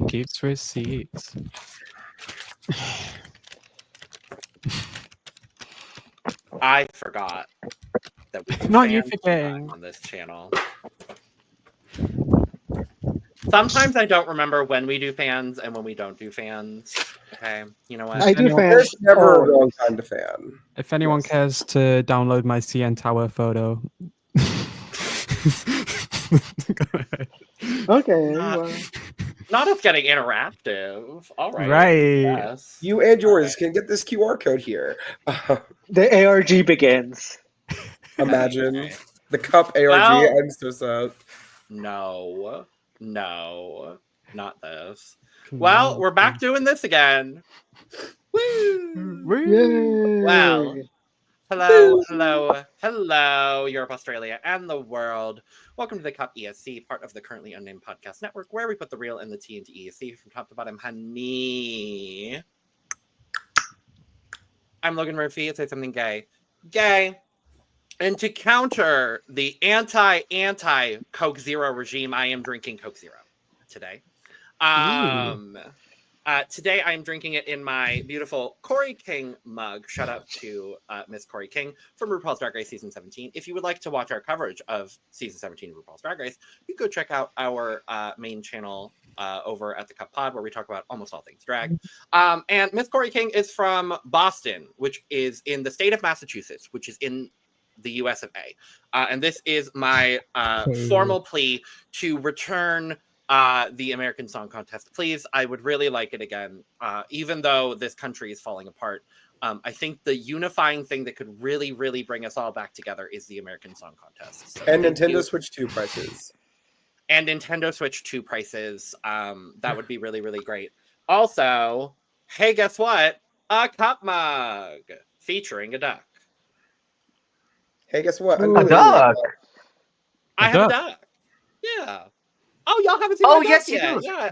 keeps receipts. I forgot that we do Not you fans forgetting. on this channel. Sometimes I don't remember when we do fans and when we don't do fans. Okay, you know what? I do fans. There's never a always. wrong time to fan. If anyone Yes. cares to download my CN Tower photo. Go ahead. Okay. Not- well, Not us getting interactive. All right. Right. Yes. You and yours can get this QR code here. the ARG begins. Imagine Okay. the cup ARG. Well- I'm so sad. No, not this. Well, we're back doing this again. Woo! Woo. Yay. Wow. Hello, Europe, Australia, and the world. Welcome to the CUP ESC, part of the Currently Unnamed Podcast Network, where we put the real and the tea into ESC from top to bottom, honey. I'm Logan Murphy. Say something gay. Gay. And to counter the anti Coke Zero regime, I am drinking Coke Zero today. Today I am drinking it in my beautiful Corey King mug. Shout out to Miss Corey King from RuPaul's Drag Race Season 17. If you would like to watch our coverage of Season 17 of RuPaul's Drag Race, you go check out our main channel over at the Cup Pod, where we talk about almost all things drag. And Miss Corey King is from Boston, which is in the state of Massachusetts, which is in the US of A. And this is my formal plea to return the American Song Contest. Please, I would really like it again. Even though this country is falling apart, I think the unifying thing that could really, really bring us all back together is the American Song Contest. So And thank Nintendo you. Switch 2 prices. And Nintendo Switch 2 prices. That would be really, really great. Also, hey, guess what? A cup mug featuring a duck. Hey, guess what? Ooh. I'm A duck. I A have duck. a duck. Yeah. Oh, y'all haven't seen Oh, my duck yes, you yet. do. Yeah.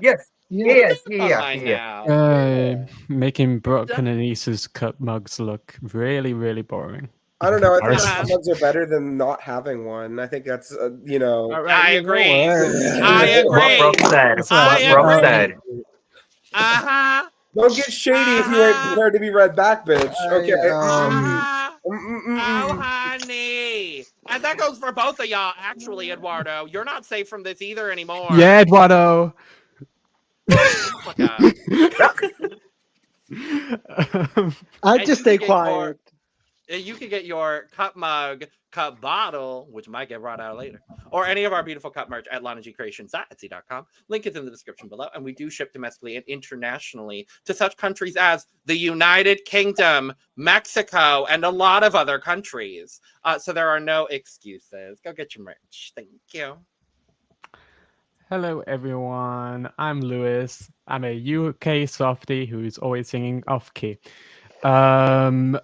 Yes. Yeah. Online Yeah. now. Making Brook and Aneesa's cup mugs look really, really boring. I don't know. I think Uh-huh. the mugs are better than not having one. I think that's, All right, I you know agree. what? I agree. What Brook said. I What Brook agree. said. Uh-huh. Don't get shady if you ain't prepared to be read back, bitch. Okay. Uh-huh. Oh, Mm-mm-mm-mm. honey. And that goes for both of y'all, actually, Eduardo. You're not safe from this either anymore. Yeah, Eduardo. Fuck up. I And just you stay can get quiet. You can get your cup mug, cup bottle, which might get brought out later, or any of our beautiful cup merch at lonagcreations.etsy.com. Link is in the description below, and we do ship domestically and internationally to such countries as the United Kingdom, Mexico, and a lot of other countries. So there are no excuses. Go get your merch. Thank you. Hello, everyone. I'm Lewis. I'm a UK softie who's always singing off key. No.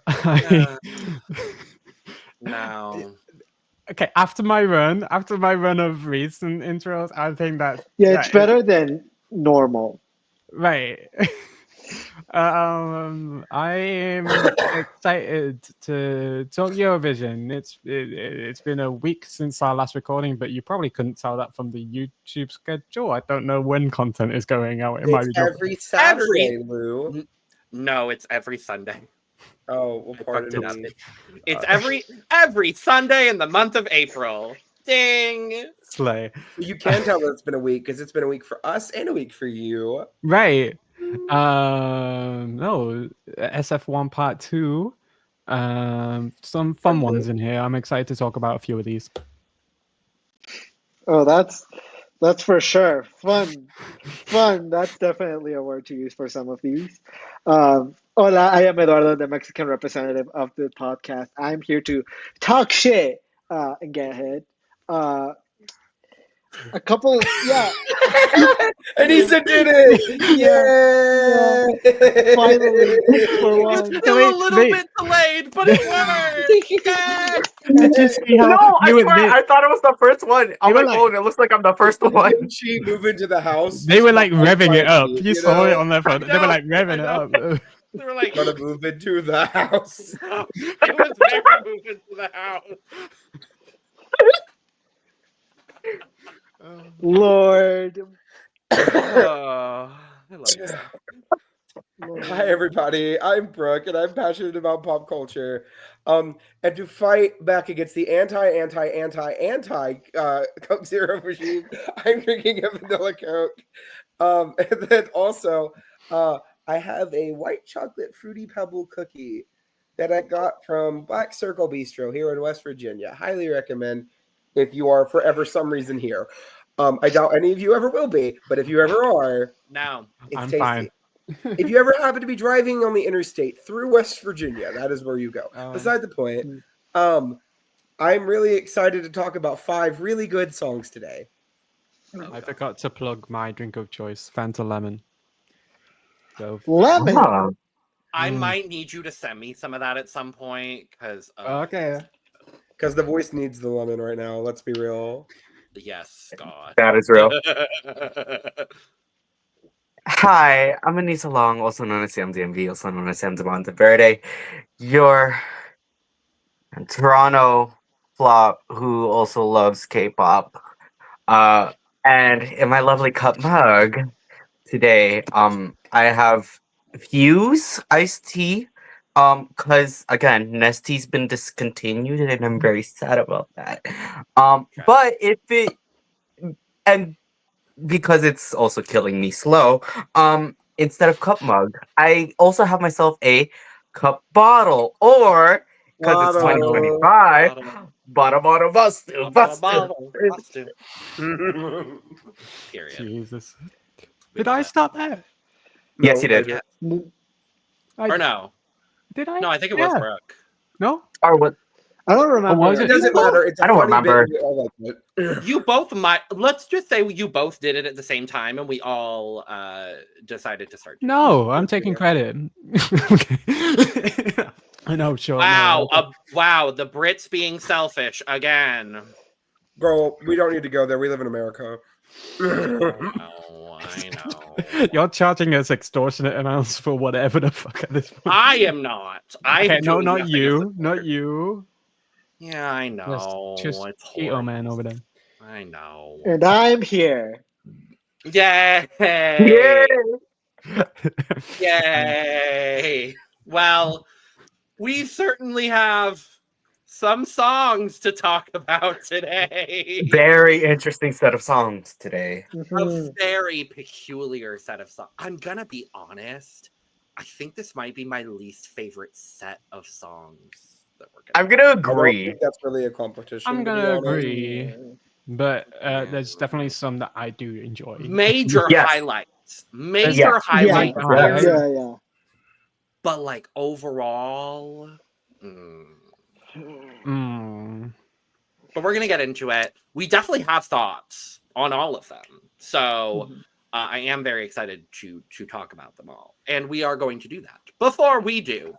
Okay, after my run of recent intros, I think that Yeah, it's better than normal. right. I'm excited to talk Eurovision. It's been a week since our last recording, but you probably couldn't tell that from the YouTube schedule. I don't know when content is going out. It might be It's every Saturday, Lou. No, it's every Sunday. Oh, well, I fucked pardon it up. me. It's every Sunday in the month of April. Ding. slay. You can tell that it's been a week because it's been a week for us and a week for you. Right. No, SF1 Part 2. Some fun ones in here. I'm excited to talk about a few of these. Oh, that's for sure. Fun. That's definitely a word to use for some of these. Hola, I am Eduardo, the Mexican representative of the podcast. I'm here to talk shit and get ahead. A couple, yeah. Aneesa did it! Yeah! Finally, for It was once. still a little bit delayed, but it worked. Yes. Did you see how No, I you swear, admit- I thought it was the first one. On were my like- phone, it looks like I'm the first one. Didn't she move into the house? They were like revving it up. You You saw it know? on their phone. They were like revving it up. They were like, Gotta move into the house. it was very moving to the house. Lord. Oh, I love you. Hi everybody, I'm Brook and I'm passionate about pop culture. And to fight back against the anti Coke Zero regime, I'm drinking a vanilla Coke. And then also I have a white chocolate fruity pebble cookie that I got from Black Circle Bistro here in West Virginia. Highly recommend if you are for some reason here. I doubt any of you ever will be, but if you ever are, No. it's I'm tasty. fine. If you ever happen to be driving on the interstate through West Virginia, that is where you go. Beside the point, I'm really excited to talk about 5 really good songs today. I forgot to plug my drink of choice, Fanta Lemon. So, Lemon. Ah, I might need you to send me some of that at some point because okay. Because the voice needs the lemon right now. Let's be real. yes, God. that is real. Hi, I'm Aneesa Long, also known as CMDMV, also known as Sam's Monteverde, your Toronto flop who also loves K-pop. And in my lovely cup mug today, I have Fuse iced tea. Because again, Nestie's been discontinued, and I'm very sad about that. But if it and because it's also killing me slow, instead of cup mug, I also have myself a cup bottle, or because it's Bottle. 2025, bottle bustu. Period. Jesus. We Did love I it. start that? Yes, you did. Yeah. I, Or no? Did I? No, I think it was Yeah. Brooke. No? Or what? I don't remember. was It it? doesn't matter. It's a I don't funny remember. bit. I like it. You both might. Let's just say you both did it at the same time, and we all decided to start. No, I'm taking credit. Okay. I know, sure. Wow! No, Wow! The Brits being selfish again. Girl, we don't need to go there. We live in America. I know. You're charging us extortionate amounts for whatever the fuck at this point. I am not. I Okay, am no, doing not nothing you. of the Not sort. you. Yeah, I know. Just It's keto horrible. man over there. I know. And I'm here. Yay! Yeah. Yay! Well, we certainly have some songs to talk about today. Very interesting set of songs today. A Mhm. very peculiar set of songs. I'm gonna be honest. I think this might be my least favorite set of songs that we're gonna. I'm gonna I don't agree. think that's really a competition. I'm to be gonna honest. agree, but there's definitely some that I do enjoy. Major Yes. highlights. Major Yes. highlights. Yeah. Here, Yeah, yeah. but like overall. Mm. But we're gonna get into it. We definitely have thoughts on all of them, so I am very excited to talk about them all, and we are going to do that. Before we do,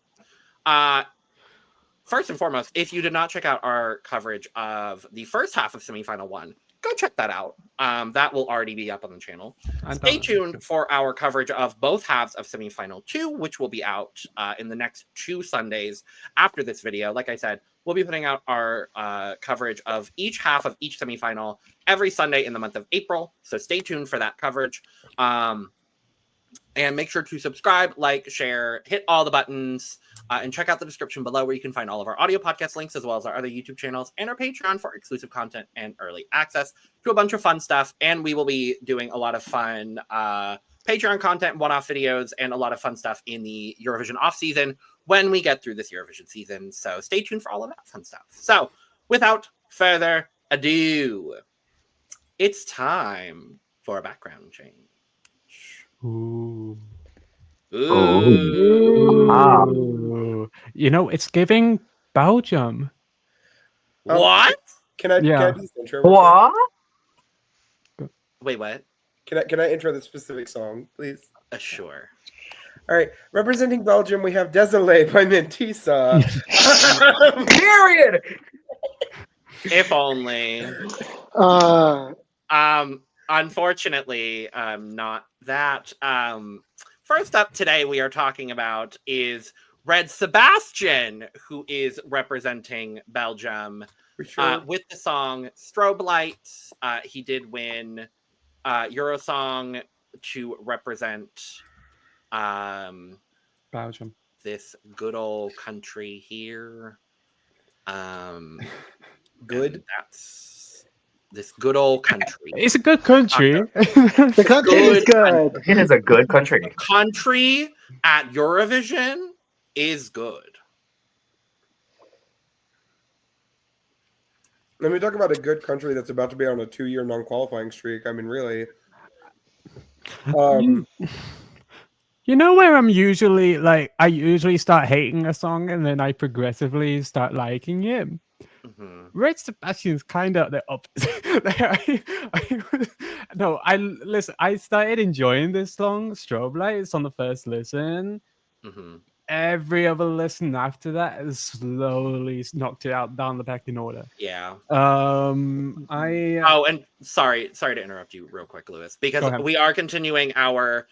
first and foremost, if you did not check out our coverage of the first half of semifinal 1, go check that out. That will already be up on the channel. Stay tuned for our coverage of both halves of semifinal 2, which will be out in the next 2 Sundays after this video. Like I said, we'll be putting out our coverage of each half of each semifinal every Sunday in the month of April. So stay tuned for that coverage. And make sure to subscribe, like, share, hit all the buttons, and check out the description below where you can find all of our audio podcast links, as well as our other YouTube channels and our Patreon for exclusive content and early access to a bunch of fun stuff. And we will be doing a lot of fun Patreon content, one-off videos, and a lot of fun stuff in the Eurovision off-season when we get through this Eurovision season. So stay tuned for all of that fun stuff. So without further ado, it's time for a background change. Ooh. Ooh. You know, it's giving Belgium. What? Can I do Yeah. this intro? real quick? What? Wait, what? Can I intro the specific song, please? Sure. All right. Representing Belgium, we have Désolé by Mentisa. Period. If only. Unfortunately, not that. First up today, we are talking about is Red Sebastian, who is representing Belgium For sure. with the song Strobe Lights. He did win Eurosong to represent Belgium. this good old country here. Good. That's this good old country. It's a good country. The country is good. It is a good country. Country at Eurovision is good. Let me talk about a good country that's about to be on a 2-year non-qualifying streak. I mean, really. You know where I'm usually like, I usually start hating a song and then I progressively start liking it. Mm-hmm. Red Sebastian's kind of the opposite. Listen. I started enjoying this song, Strobe Lights, on the first listen. Mm-hmm. Every other listen after that has slowly knocked it out down the pecking order. Yeah. I And sorry to interrupt you real quick, Lewis, Go because ahead. we are continuing our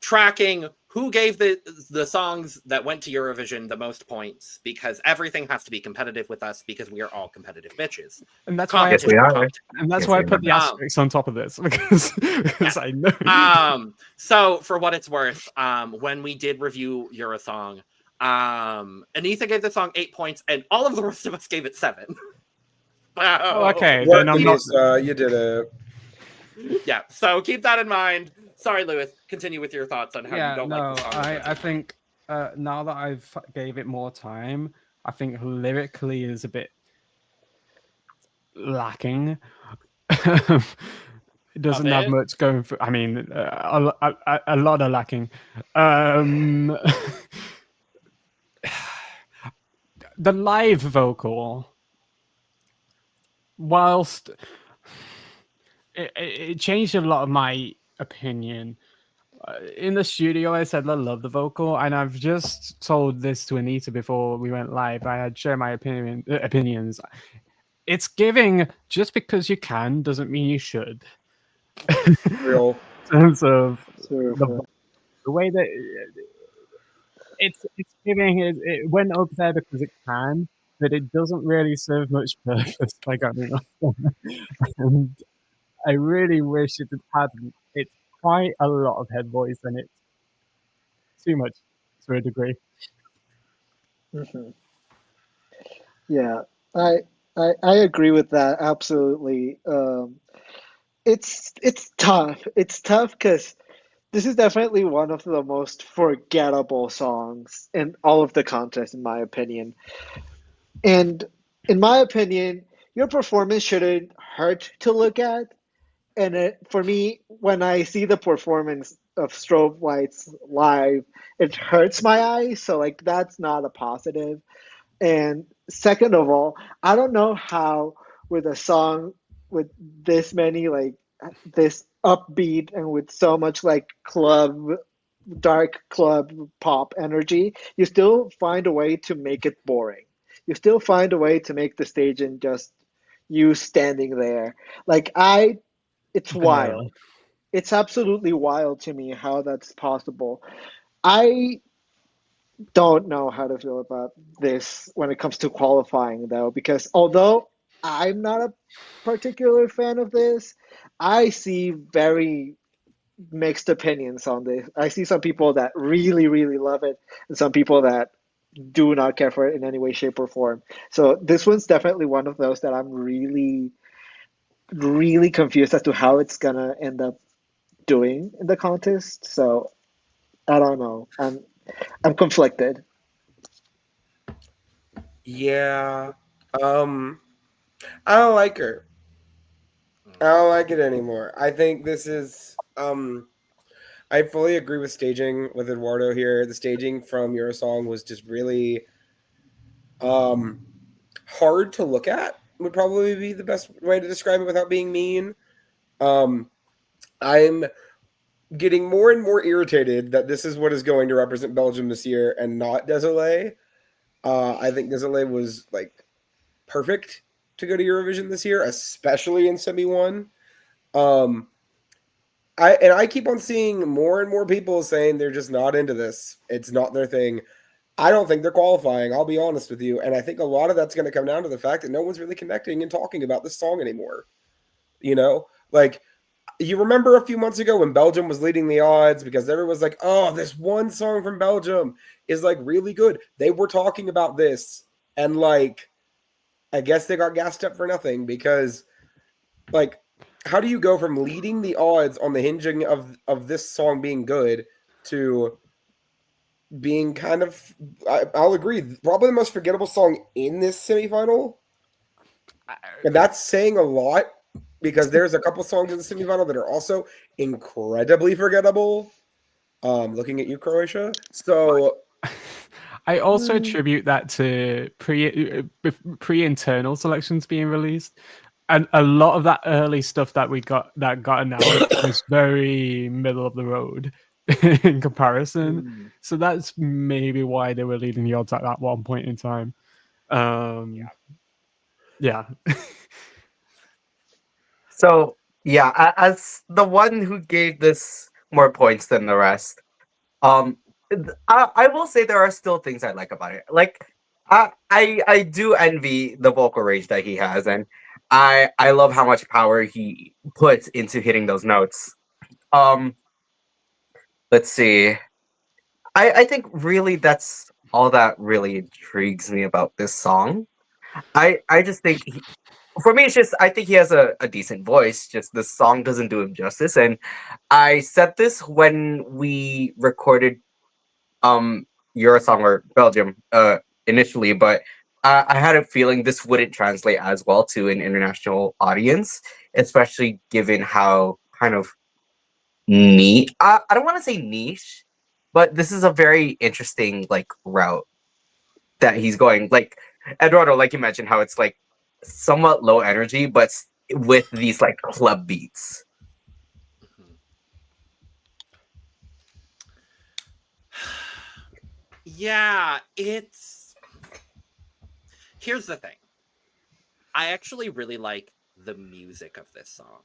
tracking who gave the songs that went to Eurovision the most points, because everything has to be competitive with us because we are all competitive bitches. and that's why Yes, we are. and that's Yes, why I we put the are. asterisks on top of this because I know. So for what it's worth, when we did review Eurosong, Aneesa gave the song 8 points, and all of the rest of us gave it 7. Oh, okay, Work, then I'm not. Aneesa, you did it. Yeah, so keep that in mind. Sorry, Lewis. Continue with your thoughts on how you don't like the song. I think now that I've gave it more time, I think lyrically is a bit lacking. It doesn't have bit? much going for. I mean, a lot of lacking. The live vocal, whilst it changed a lot of my opinion. In the studio, I said I love the vocal, and I've just told this to Aneesa before we went live. I had shared my opinions. It's giving just because you can doesn't mean you should. Real. In terms of Seriously. the way that it's giving it went up there because it can, but it doesn't really serve much purpose. Like I mean, and I really wish it hadn't. It's quite a lot of head voice, and it's too much to a degree. Mhm. Yeah, I agree with that absolutely. It's tough. It's tough because this is definitely one of the most forgettable songs in all of the contests, in my opinion. And in my opinion, your performance shouldn't hurt to look at. And for me, when I see the performance of Strobe Lights live, it hurts my eyes. So like that's not a positive. And second of all, I don't know how with a song with this many like this upbeat and with so much like dark club pop energy, you still find a way to make it boring. You still find a way to make the stage and just you standing there. Like it's wild. It's absolutely wild to me how that's possible. I don't know how to feel about this when it comes to qualifying though, because although I'm not a particular fan of this, I see very mixed opinions on this. I see some people that really, really love it, and some people that do not care for it in any way, shape, or form. So this one's definitely one of those that I'm really, really confused as to how it's gonna end up doing in the contest. So I don't know. I'm conflicted. Yeah. I don't like her. I don't like it anymore. I think this is I fully agree with staging with Eduardo here. The staging from Eurosong was just really hard to look at, would probably be the best way to describe it without being mean. I'm getting more and more irritated that this is what is going to represent Belgium this year and not Désolé. I think Désolé was like perfect to go to Eurovision this year, especially in semi-1. I keep on seeing more and more people saying they're just not into this. It's not their thing. I don't think they're qualifying. I'll be honest with you. And I think a lot of that's going to come down to the fact that no one's really connecting and talking about this song anymore. You know, like you remember a few months ago when Belgium was leading the odds because everyone was like, oh, this one song from Belgium is like really good. They were talking about this, and like, I guess they got gassed up for nothing because, like, how do you go from leading the odds on the hinging of this song being good to being kind of, I'll agree, probably the most forgettable song in this semifinal? And that's saying a lot because there's a couple songs in the semifinal that are also incredibly forgettable. Looking at you, Croatia. So I also attribute that to pre-internal selections being released, and a lot of that early stuff that got announced was very middle of the road in comparison. So that's maybe why they were leading the odds at that one point in time. Yeah. So yeah, as the one who gave this more points than the rest, I will say there are still things I like about it. Like I do envy the vocal range that he has, and I love how much power he puts into hitting those notes. Let's see. I think really that's all that really intrigues me about this song. I just think for me, it's just I think he has a decent voice. Just the song doesn't do him justice. And I said this when we recorded Eurosong or Belgium initially, but I had a feeling this wouldn't translate as well to an international audience, especially given how kind of neat. I don't want to say niche, but this is a very interesting like route that he's going. Like Eduardo, like you mentioned, how it's like somewhat low energy, but with these like club beats. Yeah, here's the thing. I actually really like the music of this song.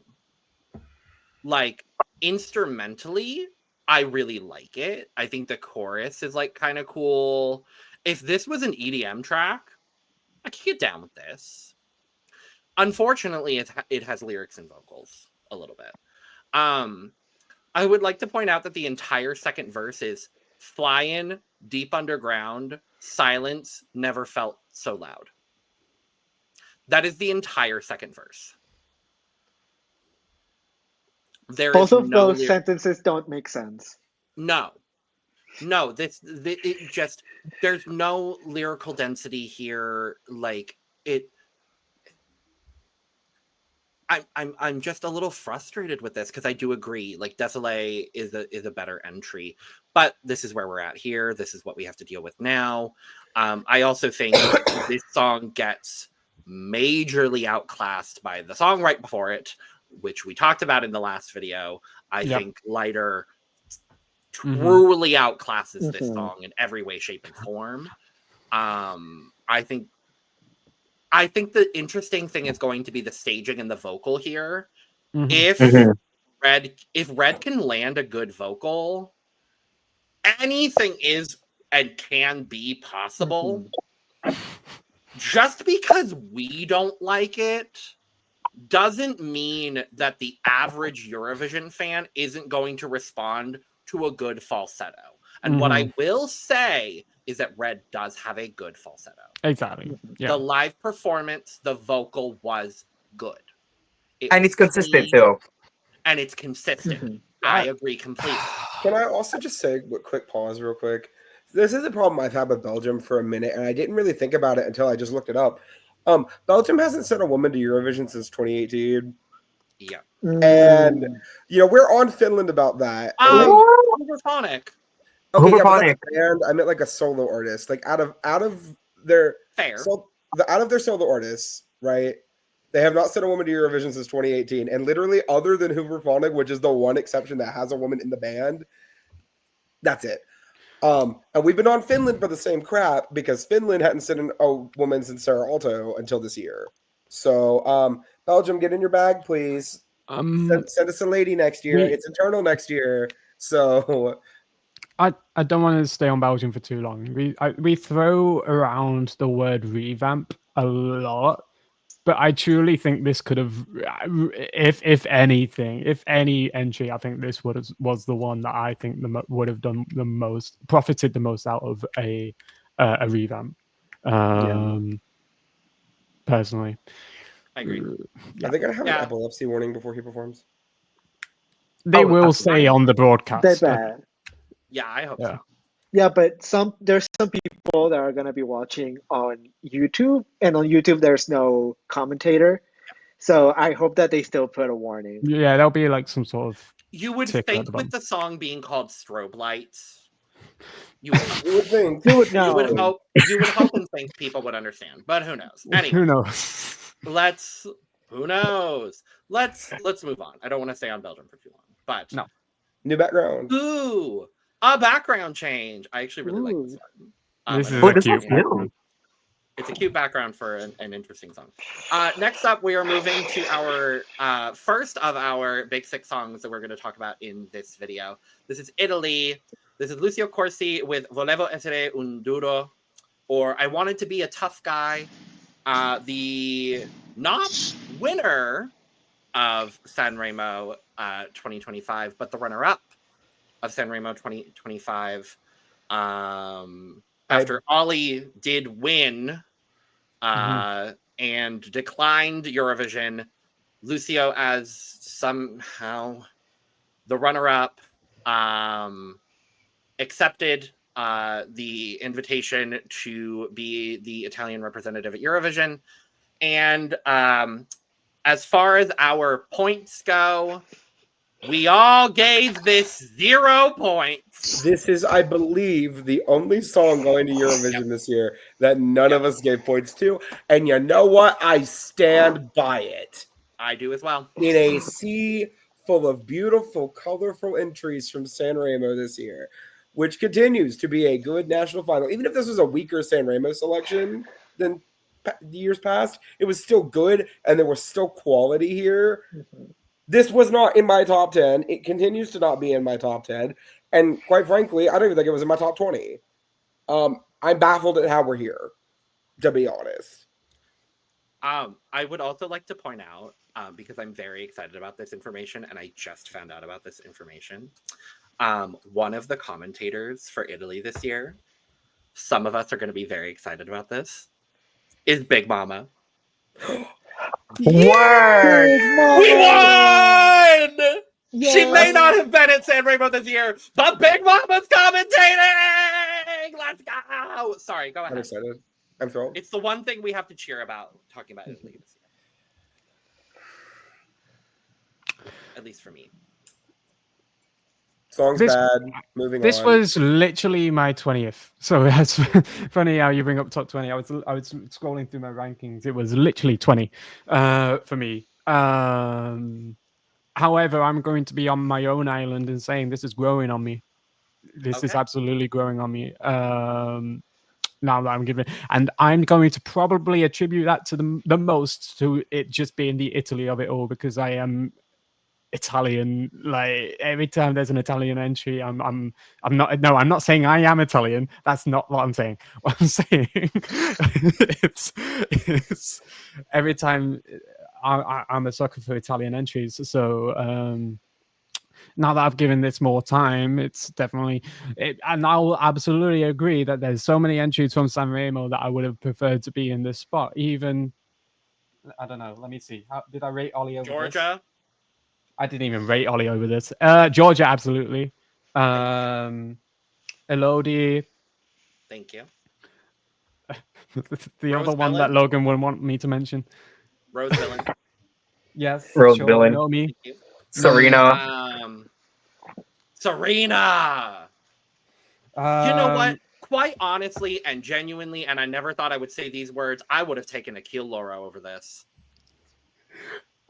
Like, instrumentally, I really like it. I think the chorus is like kind of cool. If this was an EDM track, I could get down with this. Unfortunately, it has lyrics and vocals a little bit. I would like to point out that the entire second verse is flying deep underground, silence never felt so loud. That is the entire second verse. Both of those sentences don't make sense. No, it just, there's no lyrical density here. Like it, I'm just a little frustrated with this because I do agree. Like Désolé is a better entry, but this is where we're at here. This is what we have to deal with now. I also think this song gets majorly outclassed by the song right before it, which we talked about in the last video. I think Lighter truly outclasses this song in every way, shape, and form. I think the interesting thing is going to be the staging and the vocal here. If Red can land a good vocal, anything is and can be possible. Just because we don't like it doesn't mean that the average Eurovision fan isn't going to respond to a good falsetto. And what I will say is that Red does have a good falsetto. Exactly. Yeah. The live performance, the vocal was good. And it's consistent too. And it's consistent. I agree completely. Can I also just say a quick pause real quick? This is a problem I've had with Belgium for a minute, and I didn't really think about it until I just looked it up. Belgium hasn't sent a woman to Eurovision since 2018. Yeah. And, we're on Finland about that. Homophonic. Okay, yeah, band, I meant like a solo artist. Like out of their solo artists, right? They have not sent a woman to Eurovision since 2018. And literally, other than Homophonic, which is the one exception that has a woman in the band, that's it. And we've been on Finland for the same crap because Finland hadn't sent a woman since Sarah Alto until this year. So, Belgium, get in your bag, please. Send us a lady next year. It's internal next year. So I don't want to stay on Belgium for too long. We throw around the word revamp a lot, But I truly think this could have, if anything, if any entry, I think this was the one that I think would have done the most, profited the most out of a revamp. Personally, I agree. Are they gonna have an epilepsy warning before he performs? They will say on the broadcast. Yeah, I hope so. Yeah, but there's some people that are gonna be watching on YouTube, and on YouTube there's no commentator. So I hope that they still put a warning. Yeah, there'll be like some sort of. You would think with the song being called Strobe Lights, you would think. You would know. You would hope and think people would understand, but who knows? Anyway, who knows? Who knows? Let's move on. I don't want to stay on Belgium for too long, but no. New background. Ooh, a background change. I actually really like this one. This is a cute background. It's a cute background for an interesting song. Next up, we are moving to our first of our big 6 songs that we're going to talk about in this video. This is Italy. This is Lucio Corsi with Volevo essere duro, or I Wanted to Be a Tough Guy. The not winner of Sanremo 2025, but the runner-up of Sanremo 2025. After Ollie did win and declined Eurovision, Lucio, as somehow the runner-up, accepted the invitation to be the Italian representative at Eurovision. And as far as our points go, we all gave this 0 points. This is, I believe, the only song going to Eurovision this year that none of us gave points to. And you know what? I stand by it. I do as well. In a sea full of beautiful, colorful entries from Sanremo this year, which continues to be a good national final. Even if this was a weaker Sanremo selection than years past, it was still good, and there was still quality here. This was not in my top 10. It continues to not be in my top 10. And quite frankly, I don't even think it was in my top 20. I'm baffled at how we're here, to be honest. I would also like to point out, because I'm very excited about this information, and I just found out about this information. One of the commentators for Italy this year, some of us are going to be very excited about this, is Big Mama. Word! We won! Yes. She may not have been at Sanremo this year, but Big Mama's commentating! Let's go! Sorry, go ahead. I'm excited. I'm thrilled. It's the one thing we have to cheer about talking about Italy this year. At least for me. Song's bad. Moving on. This was literally my 20th. So that's funny how you bring up top 20. I was scrolling through my rankings. It was literally 20 for me. However, I'm going to be on my own island and saying this is growing on me. This is absolutely growing on me. Now that I'm giving, and I'm going to probably attribute that to the most to it just being the Italy of it all, because I am Italian. Like every time there's an Italian entry, I'm not saying I am Italian. That's not what I'm saying. What I'm saying it's every time I'm a sucker for Italian entries. So now that I've given this more time, it's definitely and I'll absolutely agree that there's so many entries from Sanremo that I would have preferred to be in this spot. Even I don't know. Let me see. How did I rate Ollie over Georgia? This? I didn't even rate Ollie over this. Georgia, absolutely. Elodie. Thank you. The Rose other one Bellin? that Logan would want me to mention. Rose Bellin. Yes. Rose sure, Bellin. know me. Serena. Serena. You know what? Quite honestly and genuinely, and I never thought I would say these words, I would have taken Akil Laura over this.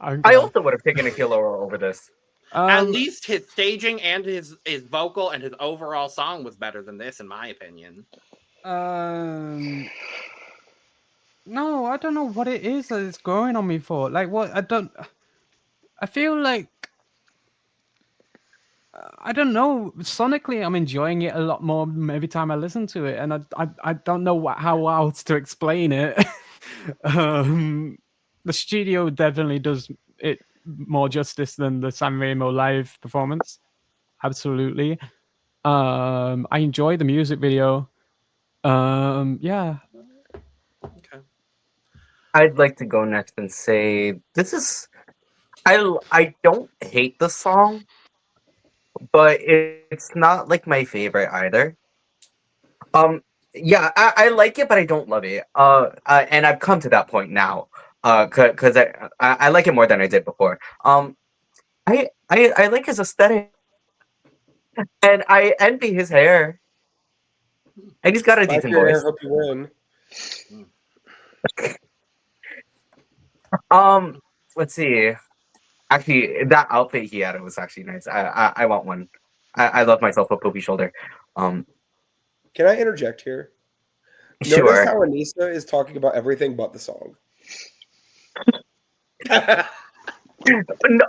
I also would have taken Akil Laura over this. At least his staging and his vocal and his overall song was better than this, in my opinion. No, I don't know what it is that it's growing on me for. Like, what? I feel like I don't know. Sonically, I'm enjoying it a lot more every time I listen to it, and I don't know how else to explain it. the studio definitely does it more justice than the Sanremo live performance. Absolutely. I enjoy the music video. Yeah. Okay. I'd like to go next and say this is I don't hate the song, but it's not like my favorite either. Um, yeah, I like it, but I don't love it. And I've come to that point now. Because I like it more than I did before. I like his aesthetic, and I envy his hair, and he's got a Like decent your hair, voice. hope you win. Let's see. Actually, that outfit he had was actually nice. I want one. I love myself a poopy shoulder. Um, Can I interject here? Notice sure. how Aneesa is talking about everything but the song.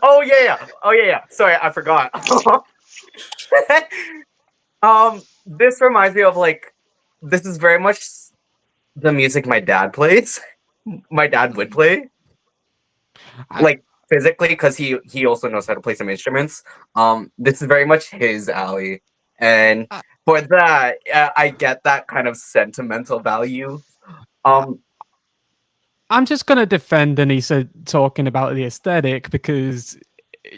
Oh yeah. Oh yeah. Sorry, I forgot. This reminds me of like this is very much the music my dad plays. My dad would play like physically because he also knows how to play some instruments. This is very much his alley, and for that, I get that kind of sentimental value. Um, I'm just gonna defend Aneesa talking about the aesthetic because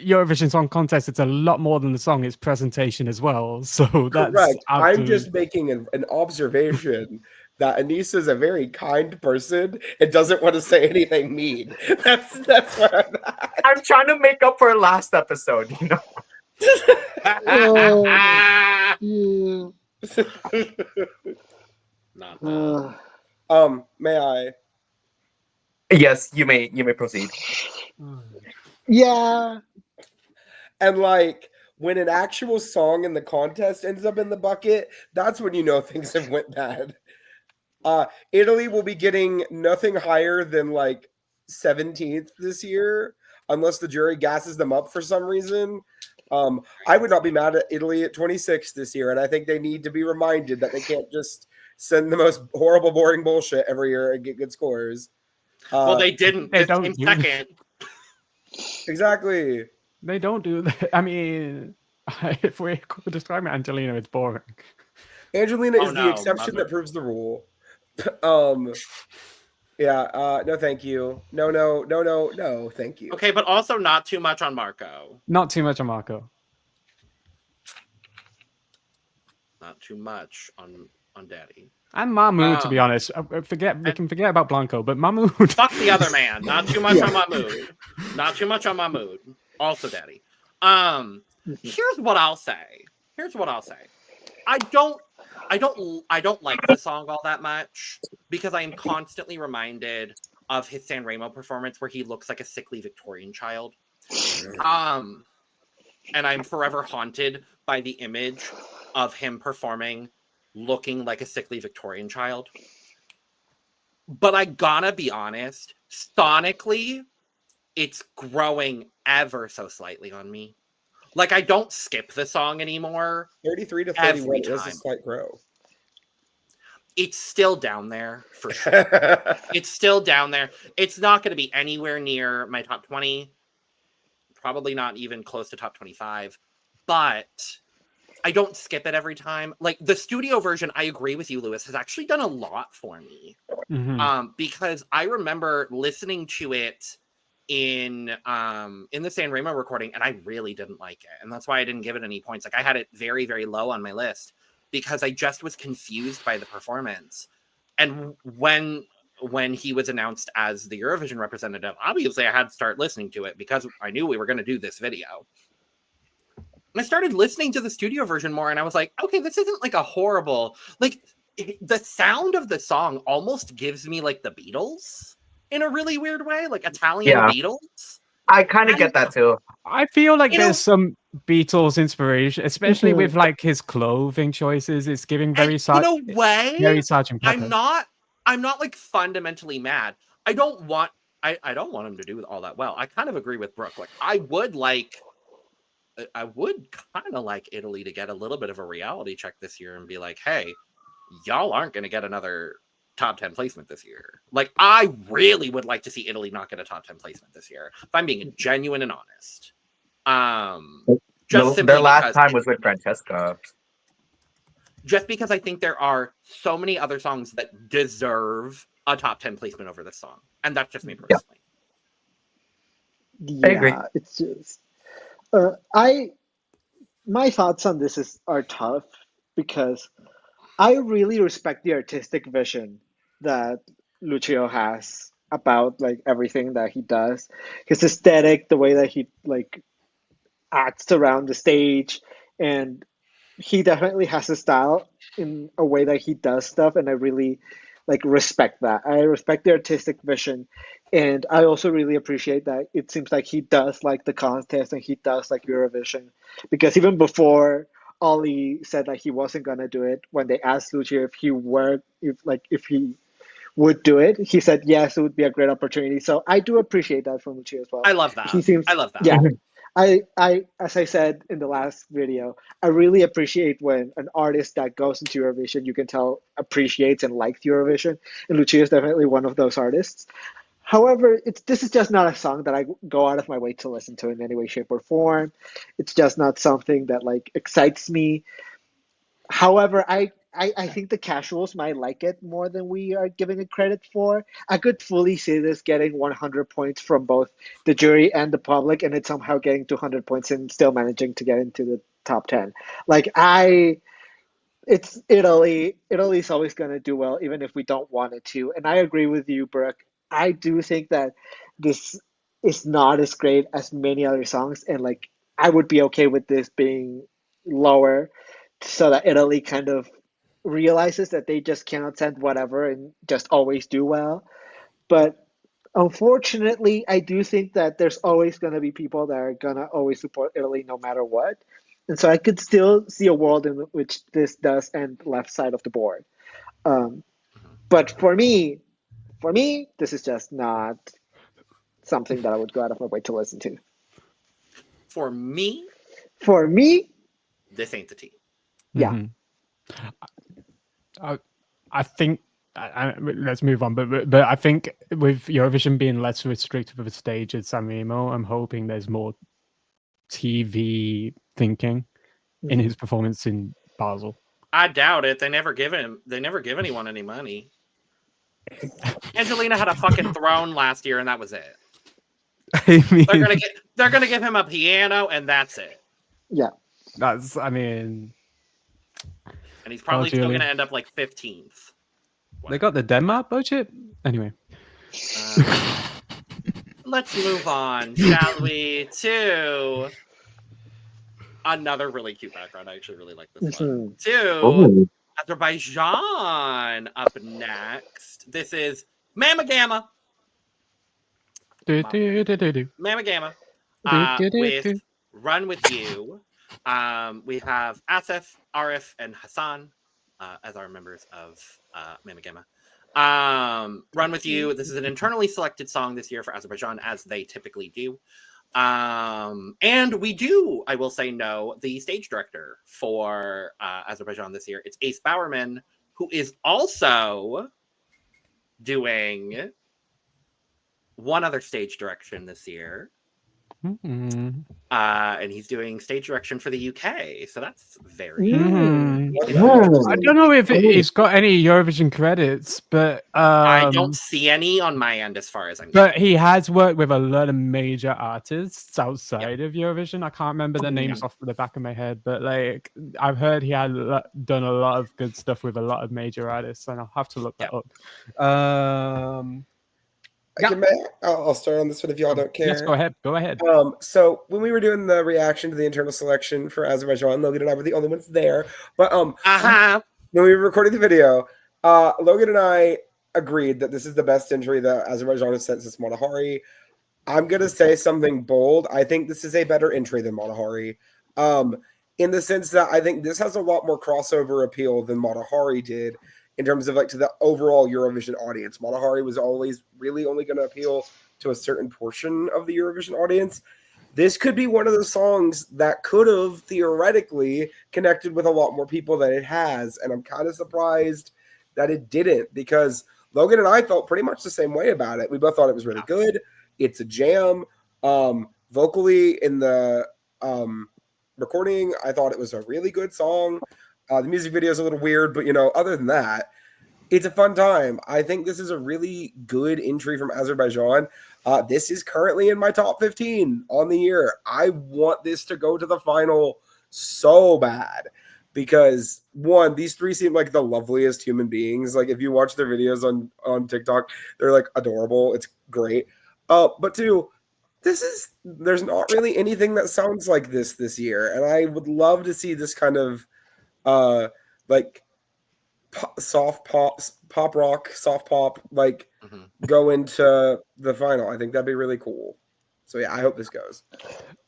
Eurovision Song Contest, it's a lot more than the song, it's presentation as well. So that's Correct. I'm absolutely... just making an observation that Aneesa is a very kind person and doesn't want to say anything mean. That's what I'm at. I'm trying to make up for last episode, you know. Yeah. Not bad. May I? Yes, you may proceed. Yeah. And like when an actual song in the contest ends up in the bucket, that's when you know things have went bad. Italy will be getting nothing higher than like 17th this year, unless the jury gasses them up for some reason. I would not be mad at Italy at 26th this year, and I think they need to be reminded that they can't just send the most horrible, boring bullshit every year and get good scores. Well, they didn't. They This don't came do- second. Exactly. They don't do that. I mean, if we're describing Angelina, it's boring. Angelina is the no, exception mother. that proves the rule. Yeah, no, thank you. No, thank you. Okay, but also not too much on Marko. Not too much on Marko. Not too much on Daddy. And Mahmoud, to be honest. We can forget about Blanco, but Mahmoud. Fuck the other man. Not too much on Mahmoud. Not too much on Mahmoud. Also Daddy. Here's what I'll say. I don't like the song all that much because I am constantly reminded of his Sanremo performance where he looks like a sickly Victorian child. And I'm forever haunted by the image of him performing looking like a sickly Victorian child. But I gotta be honest, sonically, it's growing ever so slightly on me. Like, I don't skip the song anymore. 33 to 31 every is a time. slight grow. It's still down there, for sure. It's still down there. It's not going to be anywhere near my top 20. Probably not even close to top 25. But I don't skip it every time. Like, the studio version, I agree with you, Lewis, has actually done a lot for me. Mhm. Because I remember listening to it in the Sanremo recording, and I really didn't like it. And that's why I didn't give it any points. Like, I had it very, very low on my list because I just was confused by the performance. And when he was announced as the Eurovision representative, obviously I had to start listening to it because I knew we were going to do this video. And I started listening to the studio version more, and I was like, okay, this isn't like a horrible, like, the sound of the song almost gives me like the Beatles in a really weird way, like Italian Beatles. I kind of get that too. I feel like You there's know- some Beatles inspiration, especially with like his clothing choices. It's giving very in a way, very Sgt. Pepper. I'm not like fundamentally mad. I don't want him to do all that well. I kind of agree with Brook. Like, I would kind of like Italy to get a little bit of a reality check this year and be like, hey, y'all aren't going to get another top 10 placement this year. Like, I really would like to see Italy not get a top 10 placement this year, if I'm being genuine and honest. Their last time was with Francesca. Just because I think there are so many other songs that deserve a top 10 placement over this song. And that's just me personally. Yeah, I agree. it's just my thoughts on this are tough because I really respect the artistic vision that Lucio has about like everything that he does. His aesthetic, the way that he like acts around the stage, and he definitely has a style in a way that he does stuff, and I really like respect that. I respect the artistic vision, and I also really appreciate that it seems like he does like the contest and he does like Eurovision, because even before Ollie said that he wasn't gonna do it, when they asked Lucio if he would do it, he said yes, it would be a great opportunity. So I do appreciate that from Lucio as well. I love that. I love that. Yeah. I as I said in the last video, I really appreciate when an artist that goes into Eurovision, you can tell appreciates and likes Eurovision, and Lucio is definitely one of those artists. However, this is just not a song that I go out of my way to listen to in any way, shape, or form. It's just not something that like excites me. However, I think the casuals might like it more than we are giving it credit for. I could fully see this getting 100 points from both the jury and the public, and it's somehow getting 200 points and still managing to get into the top 10. Like it's Italy. Italy's always going to do well, even if we don't want it to. And I agree with you, Brooke. I do think that this is not as great as many other songs, and like I would be okay with this being lower, so that Italy kind of realizes that they just cannot send whatever and just always do well. But unfortunately, I do think that there's always going to be people that are going to always support Italy no matter what. And so I could still see a world in which this does end left side of the board. But for me, this is just not something that I would go out of my way to listen to. For me, this ain't the tea. Yeah. Mm-hmm. I think let's move on, but I think with Eurovision being less restrictive of a stage at Sanremo, I'm hoping there's more TV thinking in his performance in Basel. I doubt it. They never give anyone any money. Angelina had a fucking throne last year, and that was it. I mean, they're gonna give him a piano, and that's it. Yeah. And he's probably still going to end up like 15th. Wow. They got the Denmark budget? Anyway. Let's move on, shall we, to another really cute background. I actually really like this one. To Azerbaijan up next. This is Mamagama. Mamagama. With Run With You. We have Asif, Arif, and Hassan as our members of Mamagama. Run With You. This is an internally selected song this year for Azerbaijan, as they typically do. And we do, I will say, know the stage director for Azerbaijan this year. It's Ace Bowerman, who is also doing one other stage direction this year. And he's doing stage direction for the UK, so that's very I don't know if he's got any Eurovision credits, but I don't see any on my end as far as I'm but he has worked with a lot of major artists outside of Eurovision. I can't remember their names off the back of my head, but like I've heard he had done a lot of good stuff with a lot of major artists, and I'll have to look that up. I'll start on this one if y'all don't care. Yes, go ahead. So when we were doing the reaction to the internal selection for Azerbaijan, Logan and I were the only ones there. But when we were recording the video, Logan and I agreed that this is the best entry that Azerbaijan has sent since Matahari. I'm gonna say something bold. I think this is a better entry than Matahari. In the sense that I think this has a lot more crossover appeal than Matahari did. In terms of like to the overall Eurovision audience. Matahari was always really only going to appeal to a certain portion of the Eurovision audience. This could be one of those songs that could have theoretically connected with a lot more people than it has. And I'm kind of surprised that it didn't, because Logan and I felt pretty much the same way about it. We both thought it was really good. It's a jam. Vocally in the recording, I thought it was a really good song. The music video is a little weird, but other than that, it's a fun time. I think this is a really good entry from Azerbaijan. This is currently in my top 15 on the year. I want this to go to the final so bad because, one, these three seem like the loveliest human beings. Like, if you watch their videos on TikTok, they're like adorable. It's great. But two, there's not really anything that sounds like this year. And I would love to see this kind of soft pop rock, soft pop, go into the final. I think that'd be really cool. So yeah, I hope this goes.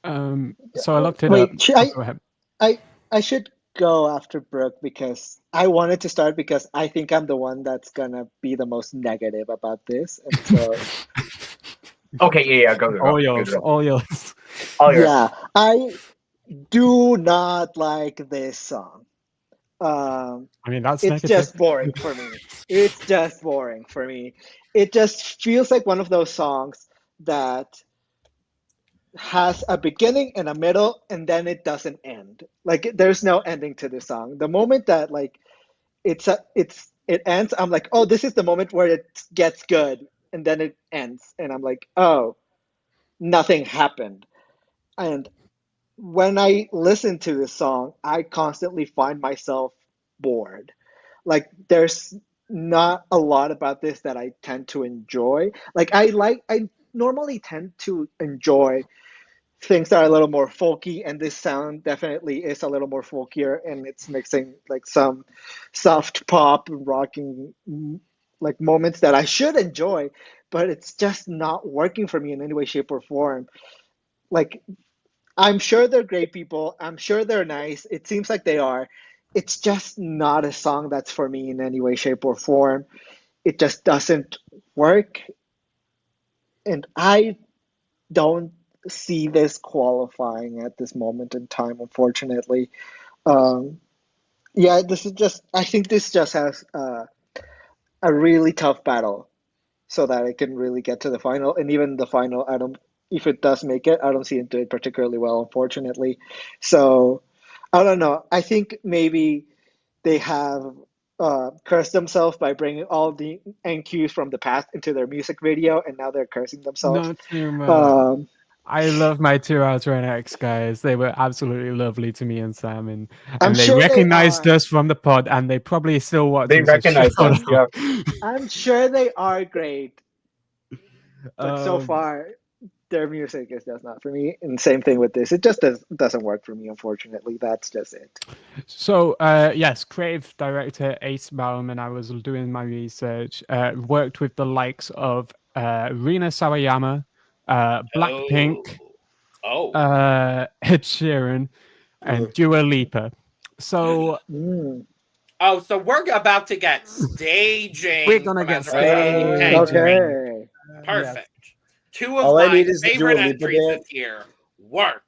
So I looked it up. Go ahead. I should go after Brook because I wanted to start because I think I'm the one that's gonna be the most negative about this, and so. Okay, yeah, go. All yours. All yours. Yeah, I do not like this song. I mean, that's it's negative. just boring for me. It's just boring for me. It just feels like one of those songs that has a beginning and a middle, and then it doesn't end. Like, there's no ending to the song. The moment that it ends, I'm like, oh, this is the moment where it gets good, and then it ends, and I'm like, oh, nothing happened. And when I listen to this song, I constantly find myself bored. Like, there's not a lot about this that I tend to enjoy. Like, I normally tend to enjoy things that are a little more folky, and this sound definitely is a little more folkier, and it's mixing like some soft pop rocking like moments that I should enjoy, but it's just not working for me in any way, shape, or form. Like, I'm sure they're great people. I'm sure they're nice. It seems like they are. It's just not a song that's for me in any way, shape, or form. It just doesn't work. And I don't see this qualifying at this moment in time, unfortunately. Yeah, I think this just has a really tough battle so that it can really get to the final. And even the final, if it does make it, I don't see it do it particularly well, unfortunately. So I don't know. I think maybe they have cursed themselves by bringing all the NQs from the past into their music video, and now they're cursing themselves. Not too much. I love my 2 out of X guys. They were absolutely lovely to me and Sam, and they sure recognized us from the pod, and they probably still watch. They recognize us. Yeah. I'm sure they are great, but so far their music is just not for me. And same thing with this; it just doesn't work for me. Unfortunately, that's just it. So yes, creative director Ace Baum, and I was doing my research. Worked with the likes of Rina Sawayama, Blackpink, Ed Sheeran, and Dua Lipa. So, so we're about to get staging. We're gonna get staging. Okay, perfect. Yes. Two of my favorite entries this year. Work.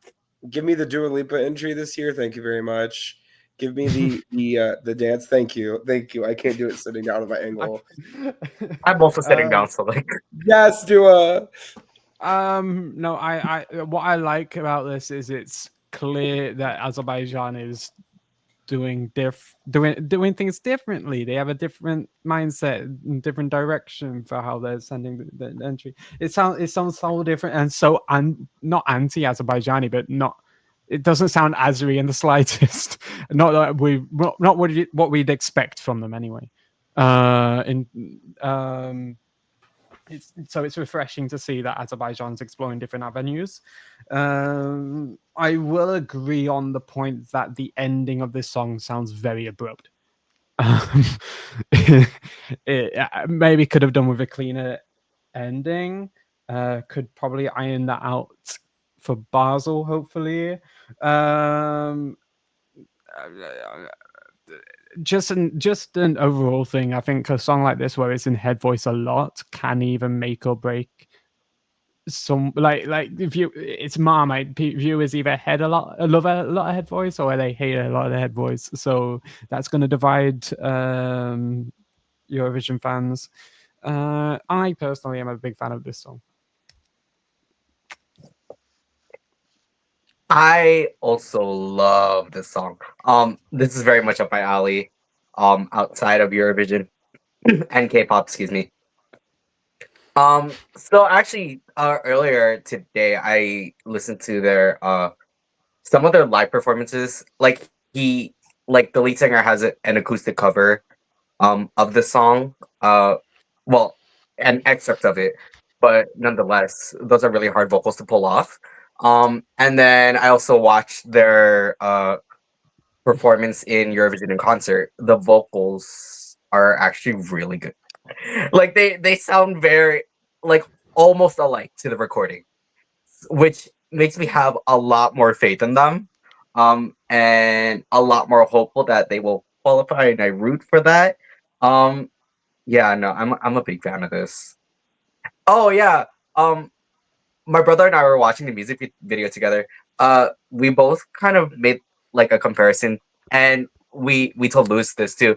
Give me the Dua Lipa entry this year. Thank you very much. Give me the dance. Thank you. I can't do it sitting down at my angle. I'm also sitting down, so yes, Dua. No, I what I like about this is it's clear that Azerbaijan is doing things differently. They have a different mindset, different direction for how they're sending the entry. It sounds so different and so not anti-Azerbaijani, but it doesn't sound Azeri in the slightest. Not what we'd expect from them anyway. It's refreshing to see that Azerbaijan's exploring different avenues. I will agree on the point that the ending of this song sounds very abrupt. It maybe could have done with a cleaner ending. Could probably iron that out for Basel, hopefully. Just an overall thing. I think a song like this, where it's in head voice a lot, can even make or break some. Like if it's Marmite, viewers either love a lot of head voice, or they hate a lot of the head voice. So that's going to divide Eurovision fans. I personally am a big fan of this song. I also love this song. This is very much up my alley. Outside of Eurovision and K-pop, excuse me. So actually, earlier today, I listened to their some of their live performances. Like the lead singer has an acoustic cover of the song. Well, an excerpt of it, but nonetheless, those are really hard vocals to pull off. And then I also watched their performance in Eurovision in concert. The vocals are actually really good. Like they sound very like almost alike to the recording, which makes me have a lot more faith in them. And a lot more hopeful that they will qualify, and I root for that. Um, yeah, no, I'm a big fan of this. Oh yeah. Um, my brother and I were watching the music video together. We both kind of made like a comparison, and we told Luis this too.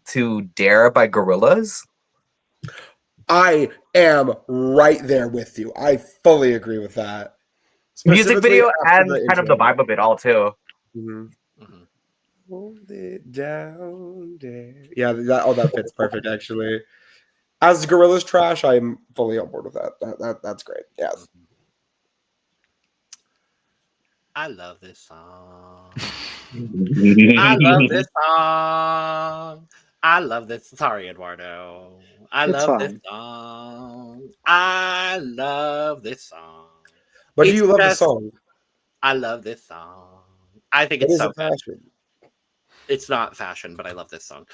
To Dare by Gorillaz. I am right there with you. I fully agree with that. Music Specifically video after and kind of the intro. vibe of it all too. Mhm. Mhm. Hold it down there. Yeah, that fits perfect actually. As Gorilla's trash, I'm fully on board with that. That's great. Yes. I love this song. I love this song. I love this. Sorry, Eduardo. I It's love this fine. song. I love this song. But do It's you love the just- song? I love this song. I think What it's is so it good. fashion? It's not fashion, but I love this song.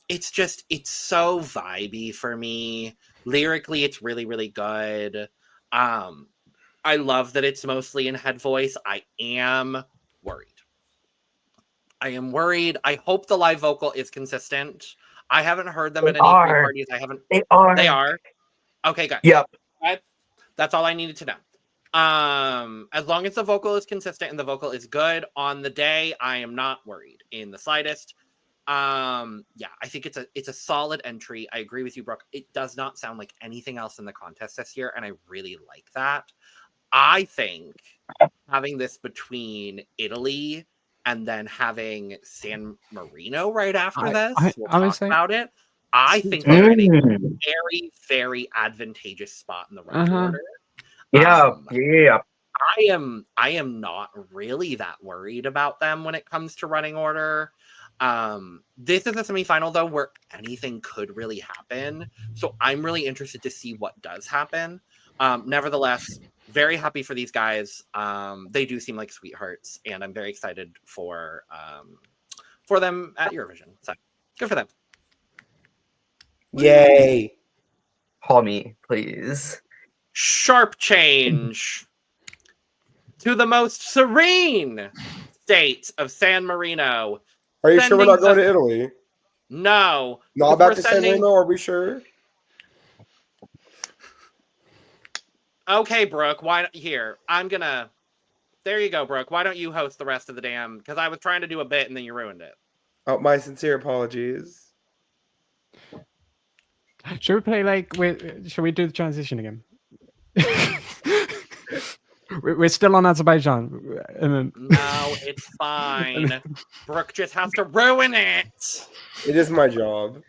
It's so vibey for me. Lyrically, it's really, really good. I love that it's mostly in head voice. I am worried. I hope the live vocal is consistent. I haven't heard them They at any are. pre-parties. They are. They are. Okay, good. Yep. That's all I needed to know. As long as the vocal is consistent and the vocal is good on the day, I am not worried in the slightest. Yeah, I think it's a solid entry. I agree with you, Brooke. It does not sound like anything else in the contest this year, and I really like that. I think having this between Italy and then having San Marino right after this, we'll talk about it. I think they're in a very, very advantageous spot in the running order. Yeah. I am not really that worried about them when it comes to running order. This is a semifinal though, where anything could really happen. So I'm really interested to see what does happen. Nevertheless, very happy for these guys. They do seem like sweethearts, and I'm very excited for them at Eurovision. So good for them. Yay. Call me, please. Sharp change to the most serene state of San Marino. Are you sure we're not going to Italy? No. Not back to San Marino, are we sure? Okay, Brooke, why not here? There you go, Brooke. Why don't you host the rest of the damn, because I was trying to do a bit and then you ruined it. Oh, my sincere apologies. Should we play should we do the transition again? We're still on Azerbaijan. And then... No, it's fine. Brooke just has to ruin it. It is my job.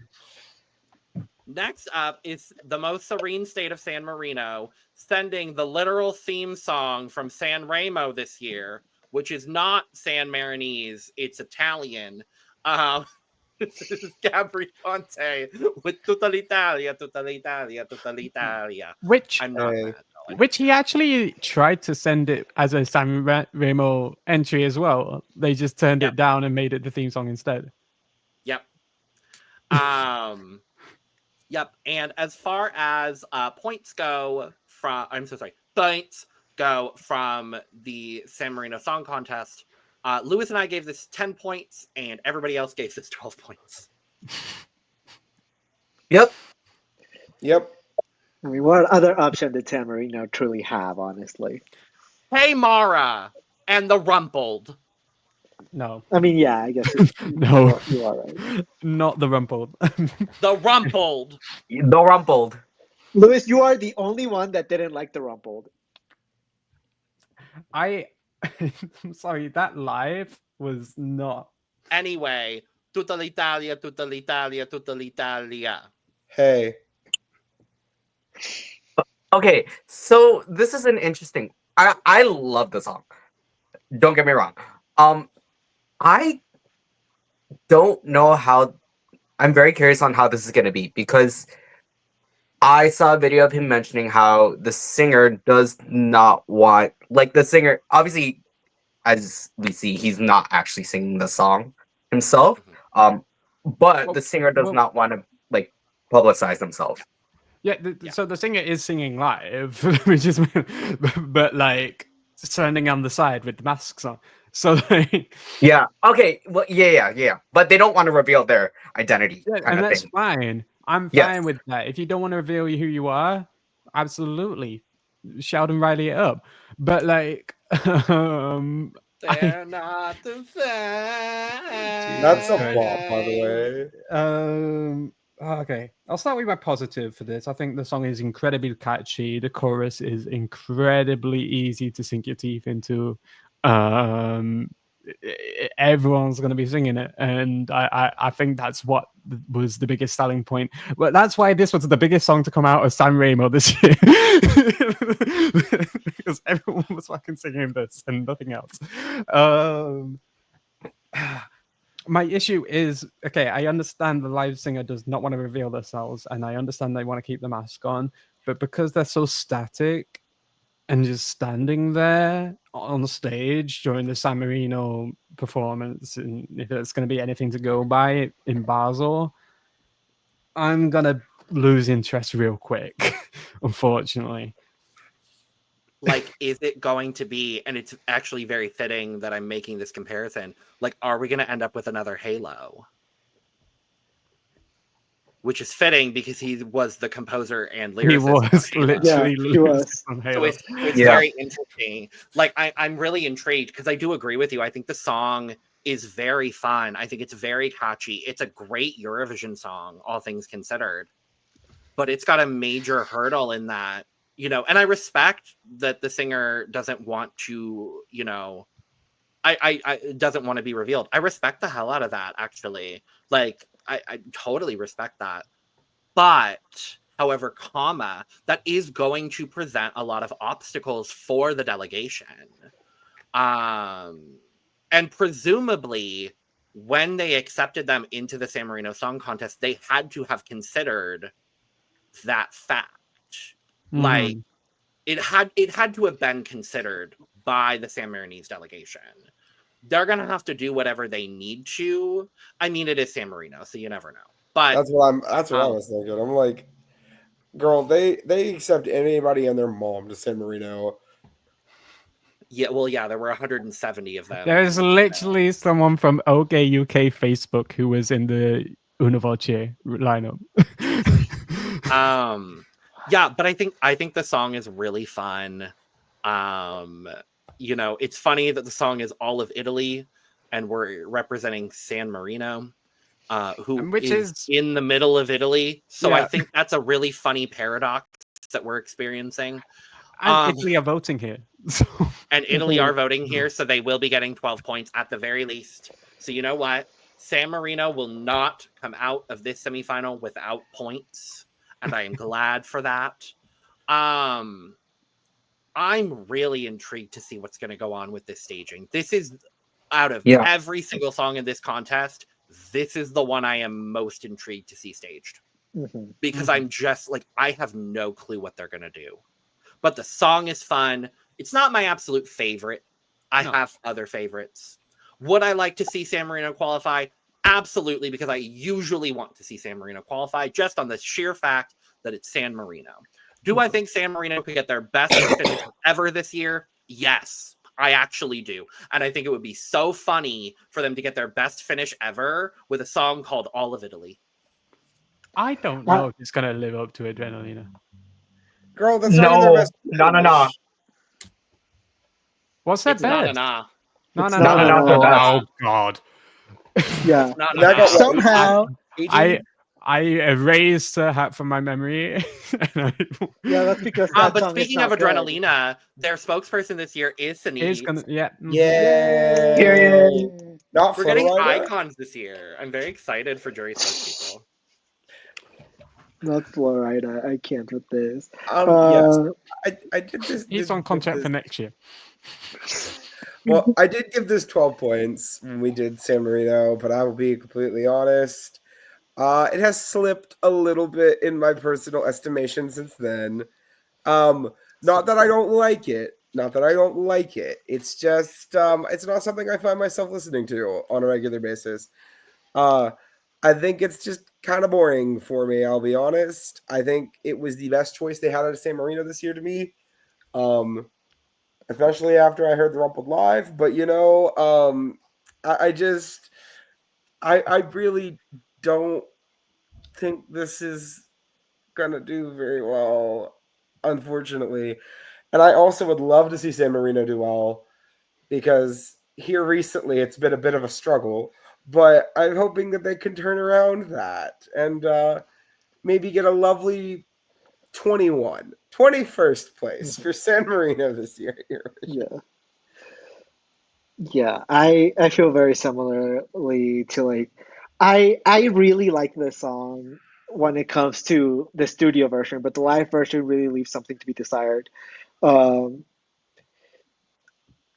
Next up is the most serene state of San Marino, sending the literal theme song from San Remo this year, which is not San Marinese, it's Italian. This is Gabry Ponte with Tutta l'Italia, Tutta l'Italia, Tutta l'Italia. Which I'm not mad. Which he actually tried to send it as a San Remo entry as well. They just turned it down and made it the theme song instead. Yep. Yep. And as far as points go from, points go from the San Marino Song Contest, Lewis and I gave this 10 points, and everybody else gave this 12 points. Yep. I mean, what other option did San Marino truly have, honestly? Hey, Mara and the Rumpled. No. I mean, yeah, I guess No. you are right. Not the rumpled. The rumpled. The rumpled. Louis, you are the only one that didn't like the rumpled. I'm sorry, that live was not. Anyway, tutta l'Italia, tutta l'Italia, tutta l'Italia. Hey. Okay, so this is an interesting. I love the song. Don't get me wrong. I don't know how. I'm very curious on how this is gonna be because I saw a video of him mentioning how the singer does not want, like, the singer, obviously, as we see, he's not actually singing the song himself. But the singer does not want to, like, publicize himself. Yeah, so the singer is singing live, which is, but like standing on the side with the masks on. So like, yeah, okay, well, yeah. But they don't want to reveal their identity. yeah, kind and of that's thing. fine. I'm fine with that. If you don't want to reveal who you are, absolutely, shout and Riley it up. But like, They're not the same. That's a bop, by the way. Okay, I'll start with my positive for this. I think the song is incredibly catchy. The chorus is incredibly easy to sink your teeth into. Everyone's going to be singing it, and I think that's what was the biggest selling point. But that's why this was the biggest song to come out of San Remo this year, because everyone was fucking singing this and nothing else. My issue is, okay, I understand the live singer does not want to reveal themselves, and I understand they want to keep the mask on, but because they're so static and just standing there on stage during the San Marino performance, and if it's going to be anything to go by in Basel, I'm going to lose interest real quick, unfortunately. Like, is it going to be, and it's actually very fitting that I'm making this comparison, like, are we going to end up with another Halo? Which is fitting because he was the composer and lyricist. He was literally he was. So it's very interesting. Like, I'm really intrigued because I do agree with you. I think the song is very fun. I think it's very catchy. It's a great Eurovision song, all things considered. But it's got a major hurdle in that, you know, and I respect that the singer doesn't want to, you know, I doesn't want to be revealed. I respect the hell out of that, actually. Like, I totally respect that. But, however, that is going to present a lot of obstacles for the delegation. And presumably, when they accepted them into the San Marino Song Contest, they had to have considered that fact. Like, it had to have been considered by the San Marinese delegation. They're gonna have to do whatever they need to. I mean, it is San Marino, so you never know. But that's what I was thinking. I'm like, girl, they accept anybody and their mom to San Marino. Yeah, well, yeah, there were 170 of them. There's literally someone from OK UK Facebook who was in the Una Voce lineup. Yeah, but I think the song is really fun. You know, it's funny that the song is all of Italy and we're representing San Marino, which is in the middle of Italy. So yeah. I think that's a really funny paradox that we're experiencing. And Italy are voting here. And Italy are voting here, so they will be getting 12 points at the very least. So you know what? San Marino will not come out of this semifinal without points. And I am glad for that. I'm really intrigued to see what's going to go on with this staging. This is, out of every single song in this contest, this is the one I am most intrigued to see staged. Because I'm just, like, I have no clue what they're going to do. But the song is fun. It's not my absolute favorite. I have other favorites. Would I like to see San Marino qualify? Absolutely, because I usually want to see San Marino qualify just on the sheer fact that it's San Marino. Do I think San Marino could get their best finish ever this year? Yes, I actually do. And I think it would be so funny for them to get their best finish ever with a song called All of Italy. I don't know if it's going to live up to Adrenalina. Girl, that's not their best No. What's that best? Not No, It's no, not no, at no, all. no. Oh God. Yeah. Not That got enough. Somehow. 18? I erased her hat from my memory. Yeah, that's because that But song is speaking of not good. Adrenalina, their spokesperson this year is It's Sunit. gonna, yeah. mhm. Yay! Yay. Not We're Flutter getting Rider? icons this year. I'm very excited for jury spokespeople. Not Florida. I can't with this. Yes. I did this. He's on contract for next year. Well, I did give this 12 points when we did San Marino, but I will be completely honest. It has slipped a little bit in my personal estimation since then. Not that I don't like it. Not that I don't like it. It's just it's not something I find myself listening to on a regular basis. I think it's just kind of boring for me, I'll be honest. I think it was the best choice they had out of San Marino this year to me. Especially after I heard the Rumpled live. But I really don't think this is gonna do very well, unfortunately. And I also would love to see San Marino do well, because here recently it's been a bit of a struggle. But I'm hoping that they can turn around that and maybe get a lovely 21st place for San Marino this year. Yeah. Yeah, I feel very similarly to like I really like this song when it comes to the studio version, but the live version really leaves something to be desired. Um,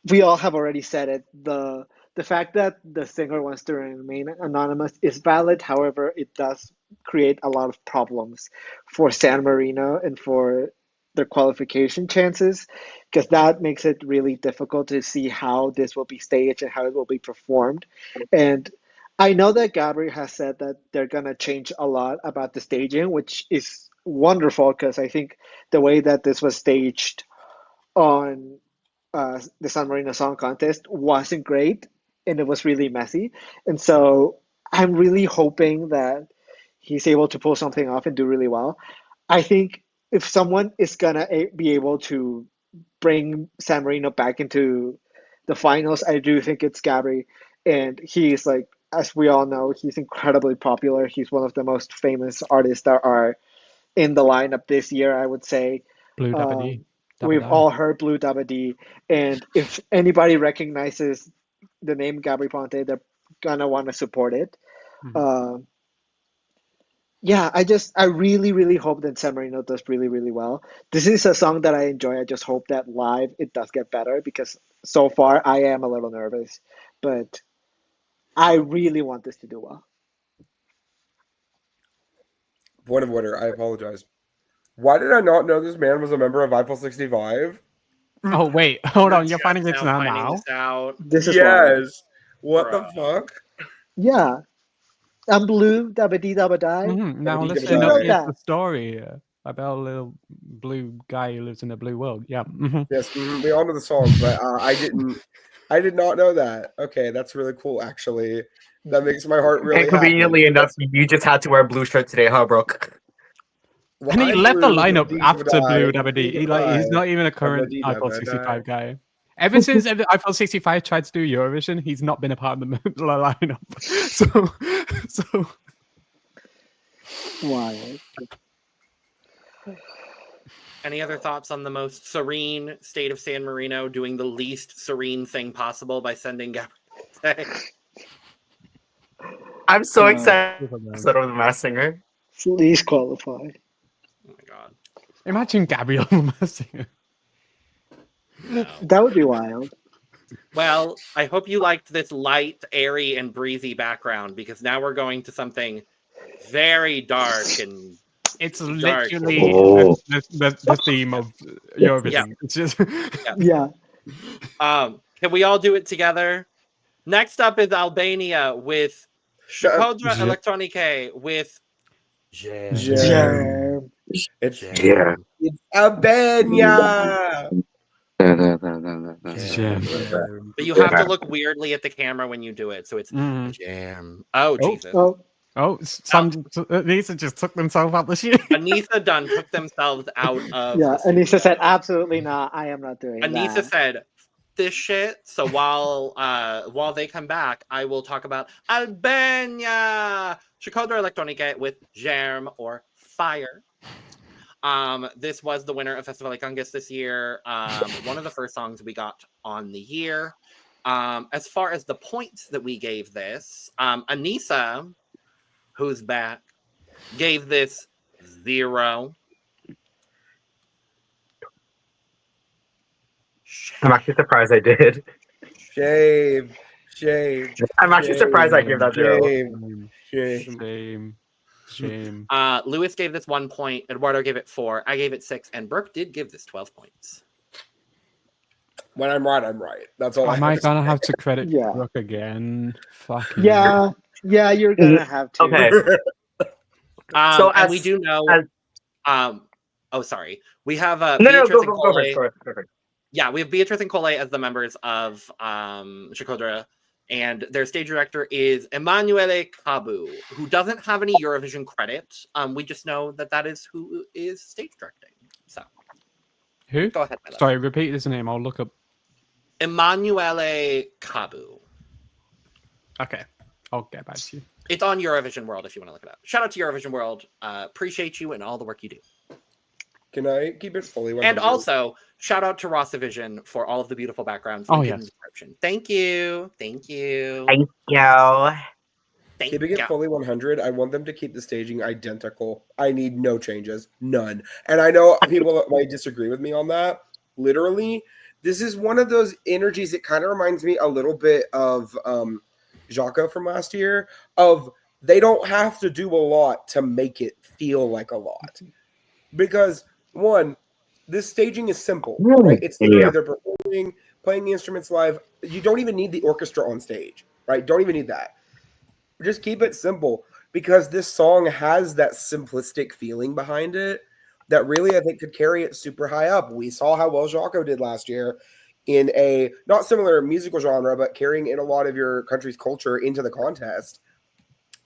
we all have already said it. The fact that the singer wants to remain anonymous is valid. However, it does create a lot of problems for San Marino and for their qualification chances, because that makes it really difficult to see how this will be staged and how it will be performed. And I know that Gabry has said that they're gonna change a lot about the staging, which is wonderful, because I think the way that this was staged on the San Marino Song Contest wasn't great, and it was really messy. And so I'm really hoping that he's able to pull something off and do really well. I think if someone is gonna be able to bring San Marino back into the finals, I do think it's Gabry. And he's like, as we all know, he's incredibly popular. He's one of the most famous artists that are in the lineup this year, I would say. Blue Dabba We've all heard Blue Dabba Dee, and if anybody recognizes the name Gabry Ponte, they're gonna want to support it. Yeah, I really, really hope that San Marino does really, really well. This is a song that I enjoy. I just hope that live it does get better, because so far I am a little nervous, but I really want this to do well. Point of order, I apologize. Why did I not know this man was a member of Eiffel 65? Oh wait, hold on. You're Just finding this finding now? this out. This is wild. Yes. What Bruh. the fuck? Yeah. I'm Blue Dabba Dee Dabba Die. Now Dabba Dee listen Dabba up. Die. Here's the story about a little blue guy who lives in a blue world. Yeah. Yes, we all know the song, but I did not know that. Okay, that's really cool, actually. That makes my heart really And conveniently happy. enough, you just had to wear a blue shirt today, huh, Brook? Well, And he I'm left the Blue lineup Dabba Dee after Dabba Blue Die, Dabba Dee. Dabba Die. He's not even a current Dabba Dee iPhone Dabba 65 Die. guy. Ever since iPhone 65 tried to do Eurovision, he's not been a part of the lineup. So Wild. Any other thoughts on the most serene state of San Marino doing the least serene thing possible by sending Gabry? I'm so Yeah. excited of the Masked Singer. Please qualify. Oh my god. imagine Gabriel Massinger. No. That would be wild. Well, I hope you liked this light, airy, and breezy background, because now we're going to something very dark and It's dark. literally Oh. the theme of Eurovision. Yeah. It's just Yeah. Can we all do it together? Next up is Albania with Shkodra Elektronike with Zjerm. It's Yeah. Albania. But you have to look weirdly at the camera when you do it, so it's Zjerm. Oh, Jesus. Some Aneesa just took themselves out the shit. Aneesa Dunn took themselves out of Yeah, the Aneesa studio. said, absolutely not. I am not doing Aneesa that. said, this shit. So while they come back, I will talk about Albania. Shkodra Electronica with Zjerm or Fire. This was the winner of Festival Congress this year. One of the first songs we got on the year. As far as the points that we gave this, Aneesa, who's back, gave this 0. I'm actually surprised I did. Shame. I'm actually surprised I gave that 0. Shame. Lewis gave this 1 point. Eduardo gave it 4. I gave it 6, and Brook did give this 12 points. When I'm right, I'm right. That's all. Am I gonna have to credit Yeah. Brook again? Fucking Yeah, you're gonna have to. Okay. So and we do know. Oh, sorry. We have No, Beatrice go and Cole. first. Yeah, we have Beatrice and Cole as the members of Shkodra, and their stage director is Emanuele Cabu, who doesn't have any Eurovision credit. We just know that is who is stage directing. So, who? Go ahead. My love. Sorry, repeat his name. I'll look up. Emanuele Cabu. Okay, I'll get back to you. It's on Eurovision World if you want to look it up. Shout out to Eurovision World. Appreciate you and all the work you do. Can I keep it fully 100? And also, shout out to Ross Division for all of the beautiful backgrounds Oh, in the yes. description. Thank you. Thank you. Keeping it fully 100, I want them to keep the staging identical. I need no changes. None. And I know people might disagree with me on that. Literally, this is one of those energies that kind of reminds me a little bit of Jaco from last year, of they don't have to do a lot to make it feel like a lot. Because, one, this staging is simple, right? It's literally they're performing, playing the instruments live. You don't even need the orchestra on stage, right? Don't even need that. Just keep it simple, because this song has that simplistic feeling behind it that really, I think, could carry it super high up. We saw how well Jaco did last year in a not similar musical genre, but carrying in a lot of your country's culture into the contest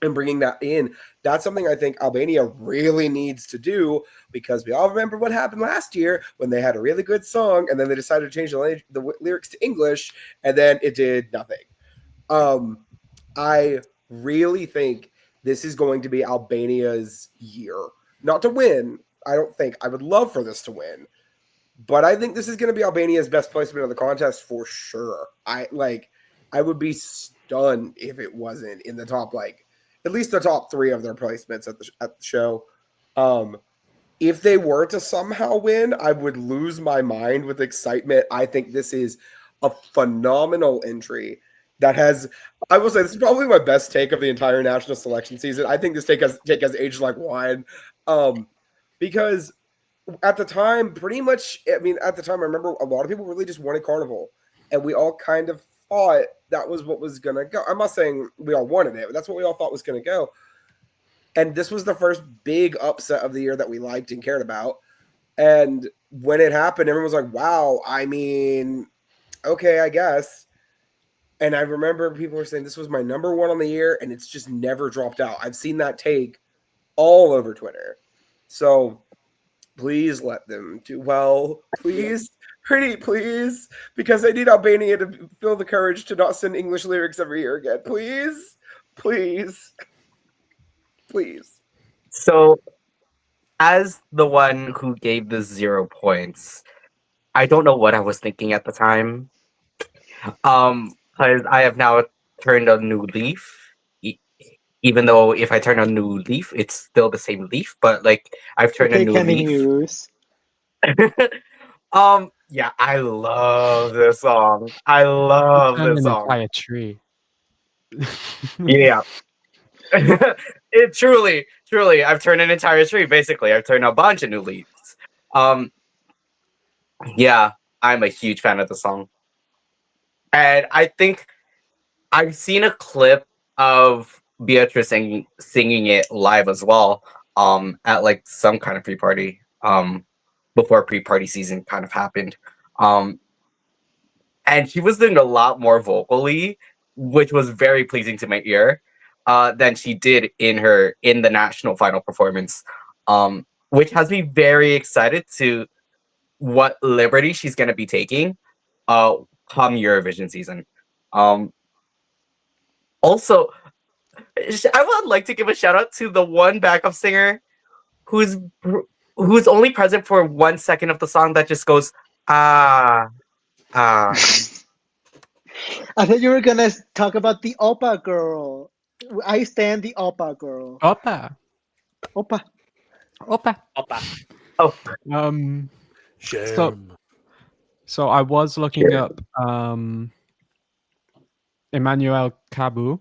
and bringing that in. That's something I think Albania really needs to do, because we all remember what happened last year when they had a really good song and then they decided to change the lyrics to English, and then it did nothing. I really think this is going to be Albania's year. Not to win. I don't think. I would love for this to win. But I think this is going to be Albania's best placement of the contest for sure. I would be stunned if it wasn't in the top, at least the top 3 of their placements at the show. If they were to somehow win, I would lose my mind with excitement. I think this is a phenomenal entry that has, I will say, this is probably my best take of the entire national selection season. I think this take has aged like wine. Because at the time, pretty much, I remember a lot of people really just wanted Carnival. And we all kind of thought that was what was going to go. I'm not saying we all wanted it, but that's what we all thought was going to go. And this was the first big upset of the year that we liked and cared about. And when it happened, everyone was like, wow, okay, I guess. And I remember people were saying this was my number 1 on the year, and it's just never dropped out. I've seen that take all over Twitter. So please let them do well. Please. Pretty please. Because I need Albania to feel the courage to not send English lyrics every year again. Please. Please. Please. So, as the one who gave the 0 points, I don't know what I was thinking at the time. Because I have now turned a new leaf. Even though if I turn a new leaf, it's still the same leaf, but I've turned a new leaf. News. Yeah, I love this song. I love Turned this an song. entire tree. Yeah. It truly, I've turned an entire tree, basically. I've turned a bunch of new leaves. Yeah, I'm a huge fan of the song. And I think I've seen a clip of Beatrice singing it live as well, at some kind of pre-party, before pre-party season kind of happened. And she was doing a lot more vocally, which was very pleasing to my ear, than she did in the national final performance, which has me very excited to what liberty she's going to be taking come Eurovision season. Also, I would like to give a shout out to the one backup singer who's only present for 1 second of the song that just goes ah. I thought you were gonna talk about the Oppa girl. I stand the Oppa girl. Oppa. Oppa. Oppa. Oppa. Oh, So I was looking up Emmanuel Kabu.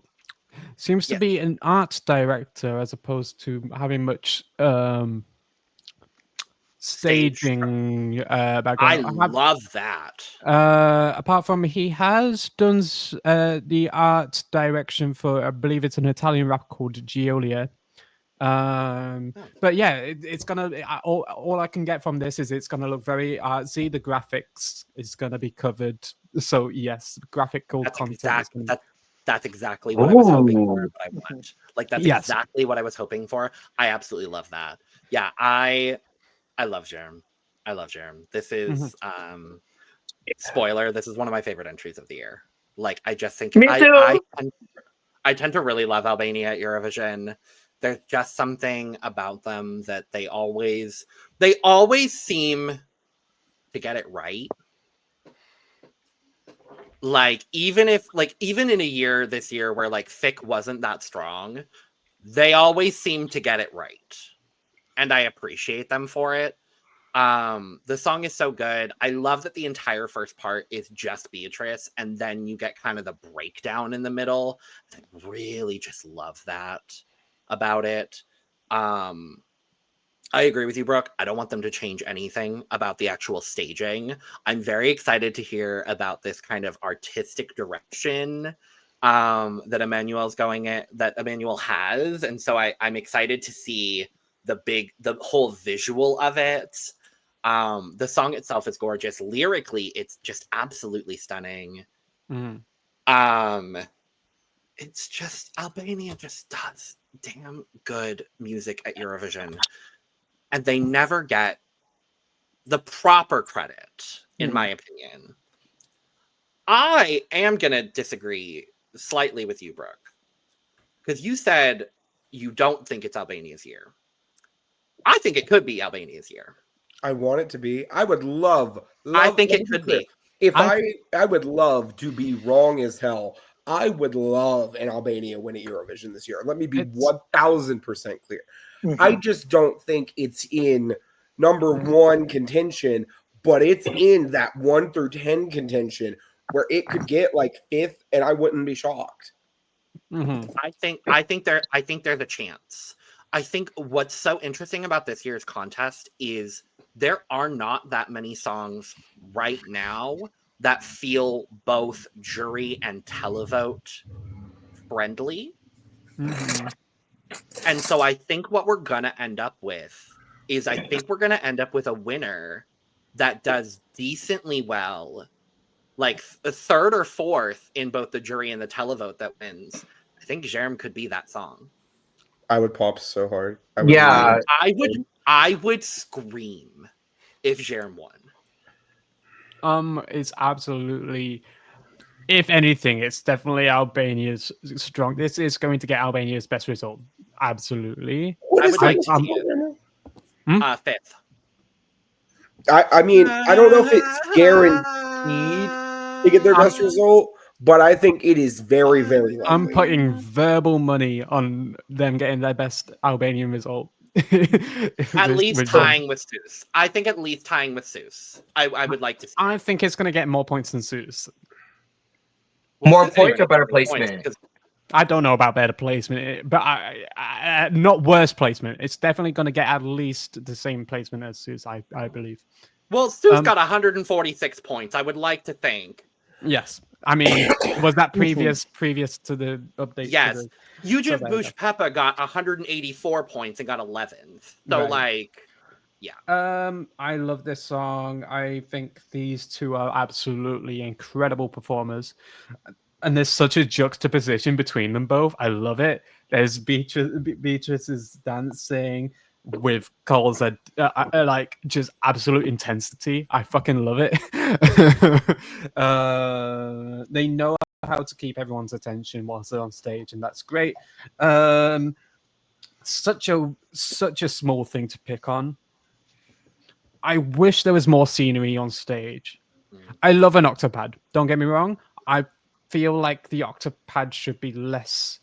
Seems to be an art director as opposed to having much staging background. I love that. Apart from he has done the art direction for, I believe it's an Italian rap called Giolia. But yeah, it's gonna all I can get from this is it's gonna look very artsy. The graphics is gonna be covered, so yes, graphical content. That's exactly what I was hoping for. What I want, like that's exactly what I was hoping for. I absolutely love that. Yeah, I love Zjerm. I love Zjerm. This is spoiler. This is one of my favorite entries of the year. Like I just think I tend to really love Albania at Eurovision. There's just something about them that they always seem to get it right. Like even in a year this year where like Thick wasn't that strong, they always seem to get it right. And I appreciate them for it. The song is so good. I love that the entire first part is just Beatrice, and then you get kind of the breakdown in the middle. I really just love that about it. I agree with you, Brooke. I don't want them to change anything about the actual staging. I'm very excited to hear about this kind of artistic direction that Emmanuel has. And so I'm excited to see the whole visual of it. The song itself is gorgeous. Lyrically, it's just absolutely stunning. It's just Albania just does damn good music at Eurovision. And they never get the proper credit, in my opinion. I am going to disagree slightly with you, Brooke. Because you said you don't think it's Albania's year. I think it could be Albania's year. I want it to be. I would love I think it could be. If I would love to be wrong as hell. I would love an Albania win at Eurovision this year. Let me be 1,000% clear. I just don't think it's in number one contention, but it's in that 1 through 10 contention where it could get like 5th, and I wouldn't be shocked. I think there's a chance. I think what's so interesting about this year's contest is there are not that many songs right now that feel both jury and televote friendly. And so I think what we're going to end up with is I think we're going to end up with a winner that does decently well, like a 3rd or 4th in both the jury and the televote that wins. I think Zjerm could be that song. I would pop so hard. I would scream if Zjerm won. It's absolutely, if anything, it's definitely Albania's strong. This is going to get Albania's best result. Absolutely. What is like 5th. I mean, I don't know if it's guaranteed to get their best result, but I think it is very, very likely. I'm putting verbal money on them getting their best Albanian result. At least tying with Seuss. I think at least tying with Seuss. I would like to see. I think it's going to get more points than Seuss. More points or better placement? I don't know about better placement, but I not worse placement. It's definitely going to get at least the same placement as Seuss, I believe. Well, Seuss got 146 points. I would like to think. Yes. I mean, was that previous to the update? Yes. Eugene Bush Peppa got 184 points and got 11th. So, I love this song. I think these two are absolutely incredible performers. And there's such a juxtaposition between them both. I love it. There's Beatrice's dancing. with Cole's like just absolute intensity. I fucking love it. They know how to keep everyone's attention whilst they're on stage, and that's great. Such a small thing to pick on. I wish there was more scenery on stage. I love an octopad. Don't get me wrong. I feel like the octopad should be less.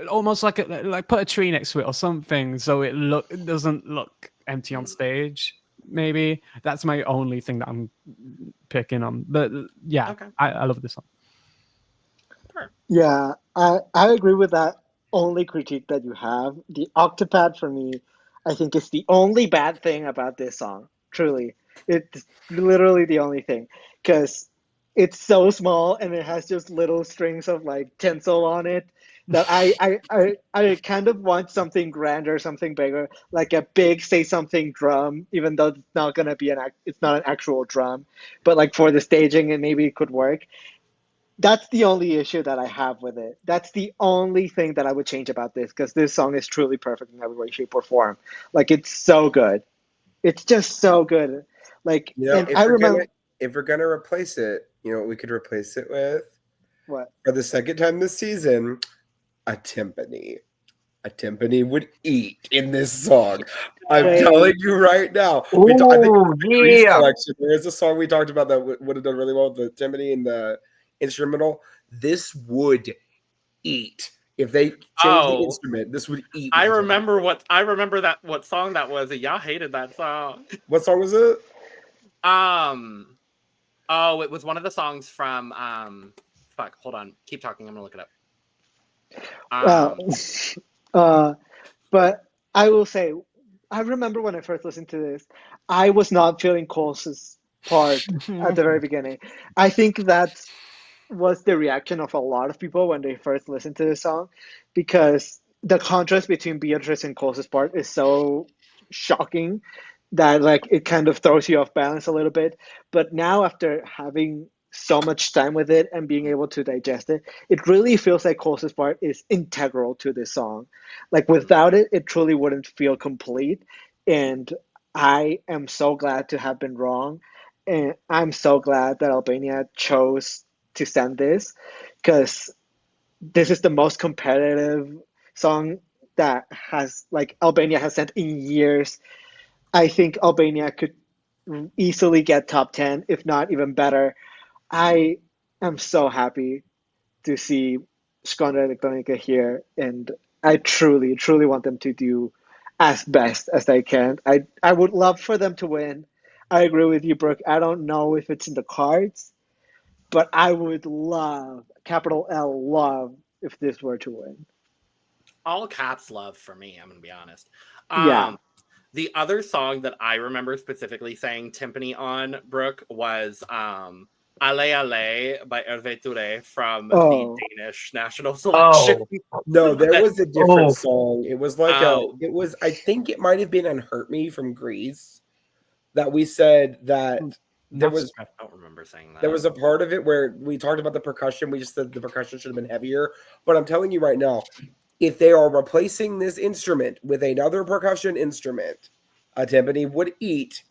Almost like put a tree next to it or something, so it doesn't look empty on stage. Maybe that's my only thing that I'm picking on. But yeah, Okay. I love this song. Sure. Yeah, I agree with that only critique that you have. The octopad for me, I think, is the only bad thing about this song. Truly, it's literally the only thing, because it's so small and it has just little strings of like tinsel on it that I kind of want something grander, something bigger, like a big say something drum, even though it's not gonna be it's not an actual drum, but like for the staging and maybe it could work. That's the only issue that I have with it. That's the only thing that I would change about this, because this song is truly perfect in every way, shape, or form. Like, it's so good. It's just so good. Like, and I remember if we're gonna replace it, you know what we could replace it with? what? For the second time this season, a timpani. A timpani would eat in this song. I'm Wait. telling you right now. I think Ooh, the Grease yeah. collection, there is a song we talked about that would have done really well with the timpani and the instrumental. This would eat. If they changed the instrument, this would eat. I remember what song that was. Y'all hated that song. What song was it? Oh, it was one of the songs from fuck, hold on. Keep talking, I'm gonna look it up. But I will say, I remember when I first listened to this, I was not feeling Cole's part at the very beginning. I think that was the reaction of a lot of people when they first listened to this song, because the contrast between Beatrice and Cole's part is so shocking that like it kind of throws you off balance a little bit. But now, after having so much time with it and being able to digest it, it really feels like Cole's part is integral to this song. Like, without it, it truly wouldn't feel complete. And I am so glad to have been wrong. And I'm so glad that Albania chose to send this, because this is the most competitive song that has like Albania has sent in years. I think Albania could easily get top 10, if not even better. I am so happy to see Shkodra Electronica here, and I truly, truly want them to do as best as they can. I would love for them to win. I agree with you, Brooke. I don't know if it's in the cards, but I would love, capital L, love, if this were to win. All caps love for me, I'm gonna be honest. Yeah. The other song that I remember specifically saying timpani on, Brooke, was Ale Ale by Hervé Touré from the Danish national selection. No, there was a different song. It was like I think it might have been on Hurt Me from Greece that we said that there was. I don't remember saying that. There was a part of it where we talked about the percussion. We just said the percussion should have been heavier. But I'm telling you right now, if they are replacing this instrument with another percussion instrument, a timpani would eat.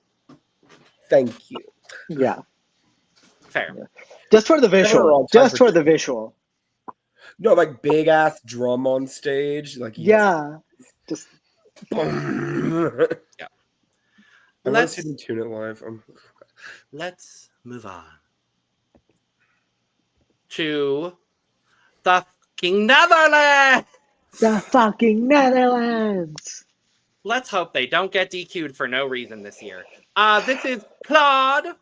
Thank you. Yeah. Fair. Yeah. Just for the visual. Just for the visual. No, like big ass drum on stage. Like yeah. Just yeah. I want to see them tune it live. Let's move on to the fucking Netherlands. The fucking Netherlands. Let's hope they don't get DQ'd for no reason this year. This is Claude.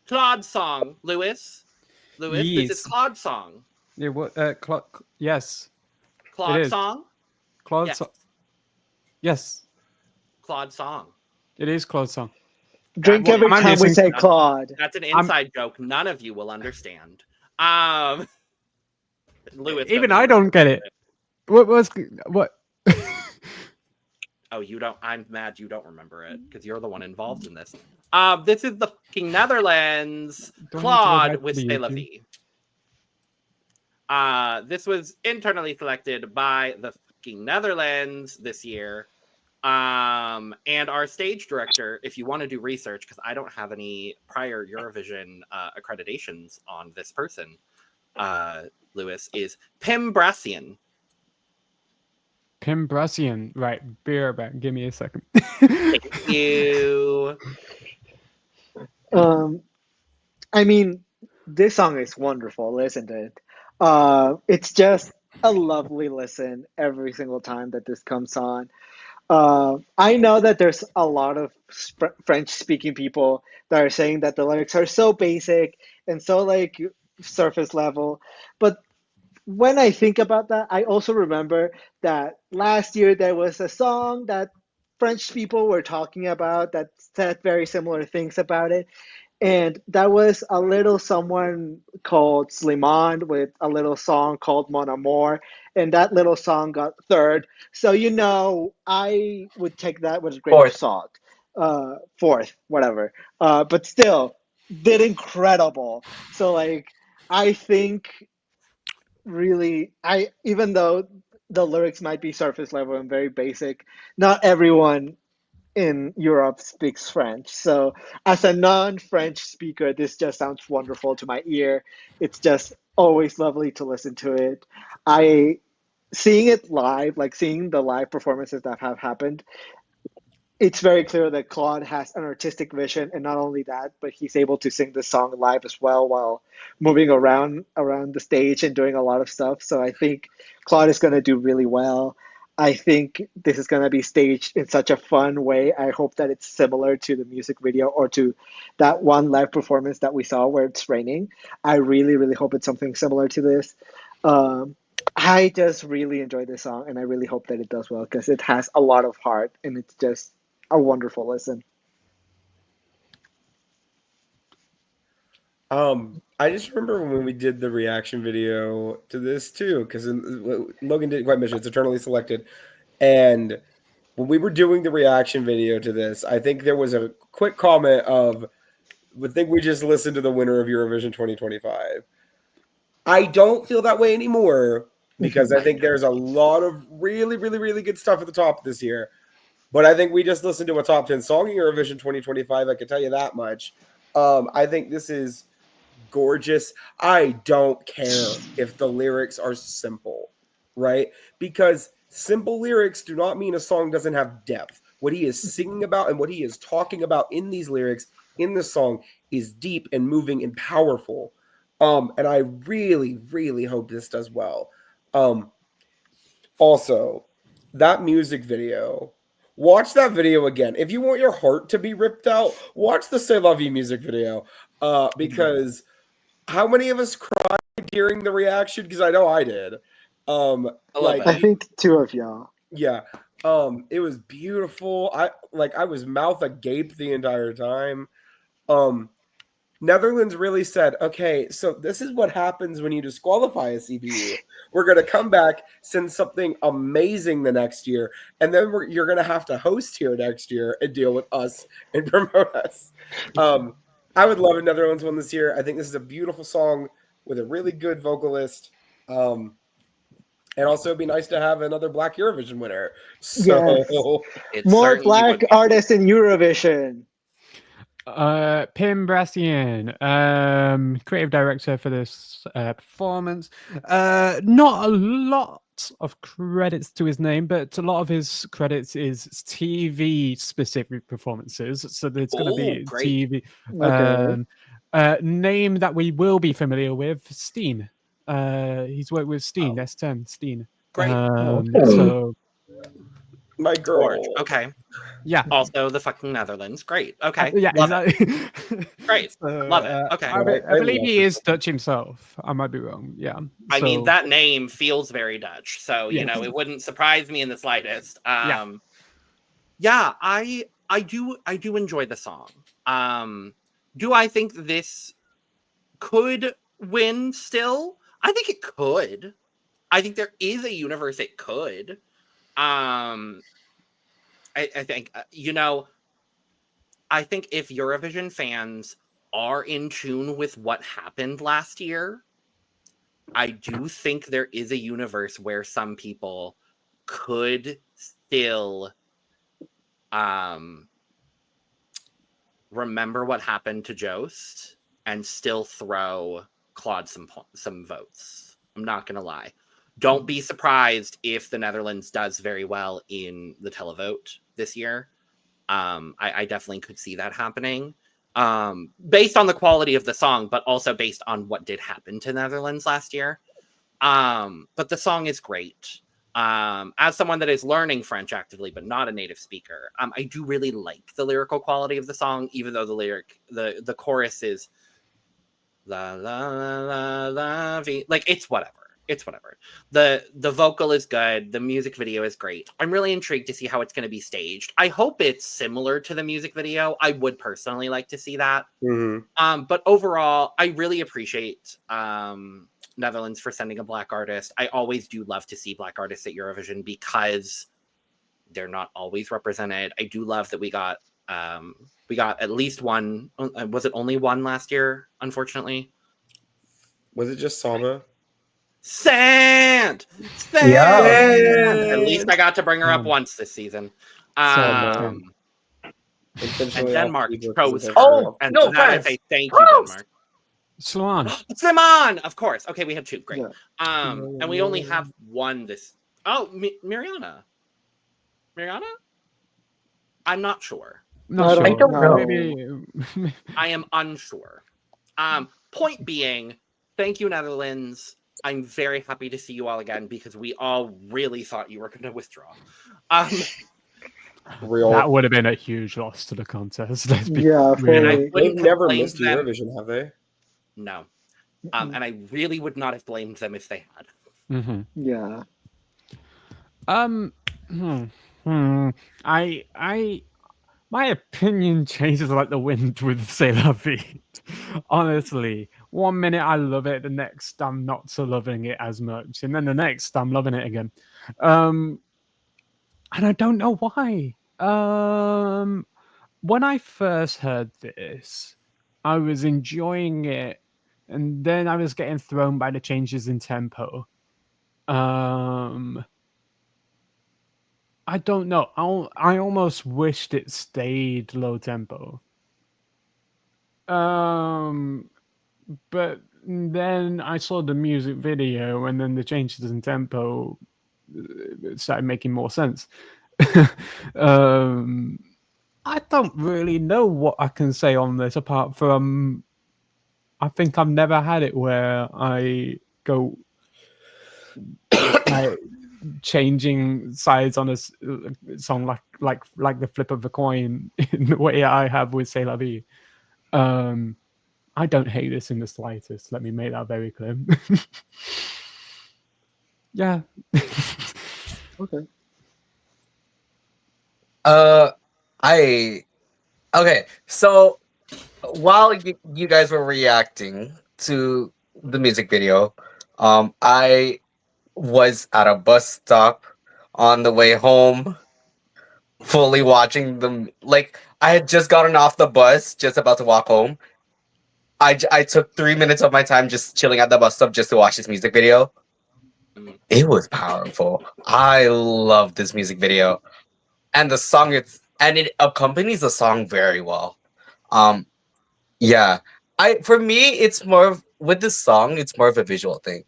Claude's song. Lewis, yes. This is Claude's song. Yeah, what? Yes. Claude's song. Claude's yes. song. Yes. Claude's song. It is Claude's song. Drink every time we say Claude. That's an inside joke. None of you will understand. Lewis, even I don't get it. What? Oh, you don't. I'm mad you don't remember it because you're the one involved in this. This is the fucking Netherlands. Claude with C'est La Vie. This was internally selected by the fucking Netherlands this year. And our stage director, if you want to do research, because I don't have any prior Eurovision accreditations on this person, Lewis, is Pim Brassian. Pim Brassian. Right, be right back. Give me a second. Thank you. I mean, this song is wonderful, isn't it? It's just a lovely listen every single time that this comes on. I know that there's a lot of French-speaking people that are saying that the lyrics are so basic and so like surface level, but when I think about that, I also remember that last year there was a song that French people were talking about that said very similar things about it. And that was a little someone called Slimane with a little song called Mon Amour. And that little song got third. So, I would take that with a grain of salt. Fourth, whatever. But still, did incredible. So, like, I think really, even though the lyrics might be surface level and very basic, not everyone in Europe speaks French. So as a non-French speaker, this just sounds wonderful to my ear. It's just always lovely to listen to it. Seeing it live, like seeing the live performances that have happened, it's very clear that Claude has an artistic vision, and not only that, but he's able to sing the song live as well while moving around the stage and doing a lot of stuff. So I think Claude is going to do really well. I think this is going to be staged in such a fun way. I hope that it's similar to the music video or to that one live performance that we saw where it's raining. I really, really hope it's something similar to this. I just really enjoy this song, and I really hope that it does well because it has a lot of heart, and it's just a wonderful listen. I just remember when we did the reaction video to this too, because Logan didn't quite mention it's eternally selected, and when we were doing the reaction video to this, I think there was a quick comment of, "I think we just listened to the winner of Eurovision 2025." I don't feel that way anymore because I think there's a lot of really, really, really good stuff at the top this year. But I think we just listened to a top 10 song in Eurovision 2025. I can tell you that much. I think this is gorgeous. I don't care if the lyrics are simple, right? Because simple lyrics do not mean a song doesn't have depth. What he is singing about and what he is talking about in these lyrics, in the song, is deep and moving and powerful. And I really, really hope this does well. Also, that music video, watch that video again. If you want your heart to be ripped out, watch the C'est La Vie music video. Because how many of us cried during the reaction? Because I know I did. I think two of y'all. Yeah. It was beautiful. I was mouth agape the entire time. Netherlands really said, okay, so this is what happens when you disqualify a CBU. We're going to come back, send something amazing the next year, and then you're going to have to host here next year and deal with us and promote us. I would love a Netherlands one this year. I think this is a beautiful song with a really good vocalist. And also it'd be nice to have another Black Eurovision winner. So yes. More Black artists in Eurovision. Pim Brassian, creative director for this performance. Not a lot of credits to his name, but a lot of his credits is TV specific performances. So there's going to be great. TV. Okay. Name that we will be familiar with, Steen. He's worked with Steen, S10, Steen. Great. So my girl. George. Okay. Yeah. Also the fucking Netherlands. Great. Okay. Yeah, Love exactly. it. Great. Love it. Okay. I believe he is Dutch himself. I might be wrong. Yeah. I mean, that name feels very Dutch. So, it wouldn't surprise me in the slightest. I do enjoy the song. Do I think this could win still? I think it could. I think there is a universe it could. I think, I think if Eurovision fans are in tune with what happened last year, I do think there is a universe where some people could still remember what happened to Jost and still throw Claude some votes. I'm not gonna lie. Don't be surprised if the Netherlands does very well in the televote this year. I definitely could see that happening. Based on the quality of the song, but also based on what did happen to Netherlands last year. But the song is great. As someone that is learning French actively, but not a native speaker, I do really like the lyrical quality of the song, even though the chorus is la la la la la vie. Like, it's whatever. It's whatever. The vocal is good. The music video is great. I'm really intrigued to see how it's going to be staged. I hope it's similar to the music video. I would personally like to see that. Mm-hmm. But overall, I really appreciate Netherlands for sending a Black artist. I always do love to see Black artists at Eurovision because they're not always represented. I do love that we got at least one. Was it only one last year? Unfortunately, Was it just Salma? Sand. Yeah. At least I got to bring her up once this season. And Denmark chose her. Oh, and no, for that I France. say thank you, Denmark. Sloan. Simon, of course. Okay, we have two. Great. Yeah. And we only have one this. Oh, Mariana. I'm not sure. Not sure. I don't know. Maybe. I am unsure. Point being, thank you, Netherlands. I'm very happy to see you all again because we all really thought you were going to withdraw. That would have been a huge loss to the contest. Let's be Yeah, real. They've never missed Eurovision, have they? No. And I really would not have blamed them if they had. Mm-hmm. Yeah. My opinion changes like the wind with C'est la vie. Honestly, 1 minute I love it, the next I'm not so loving it as much, and then the next I'm loving it again. And I don't know why. When I first heard this, I was enjoying it, and then I was getting thrown by the changes in tempo. I don't know. I almost wished it stayed low tempo. But then I saw the music video, and then the changes in tempo started making more sense. I don't really know what I can say on this apart from I think I've never had it where I go like changing sides on a song like the flip of a coin in the way I have with C'est la vie. I don't hate this in the slightest. Let me make that very clear. Yeah. Okay. Okay, so while you guys were reacting to the music video, I was at a bus stop on the way home, fully watching them. Like, I had just gotten off the bus, just about to walk home. I took 3 minutes of my time just chilling at the bus stop just to watch this music video. It was powerful. I love this music video, and the song it accompanies the song very well. Yeah, for me it's more of, with this song it's more of a visual thing.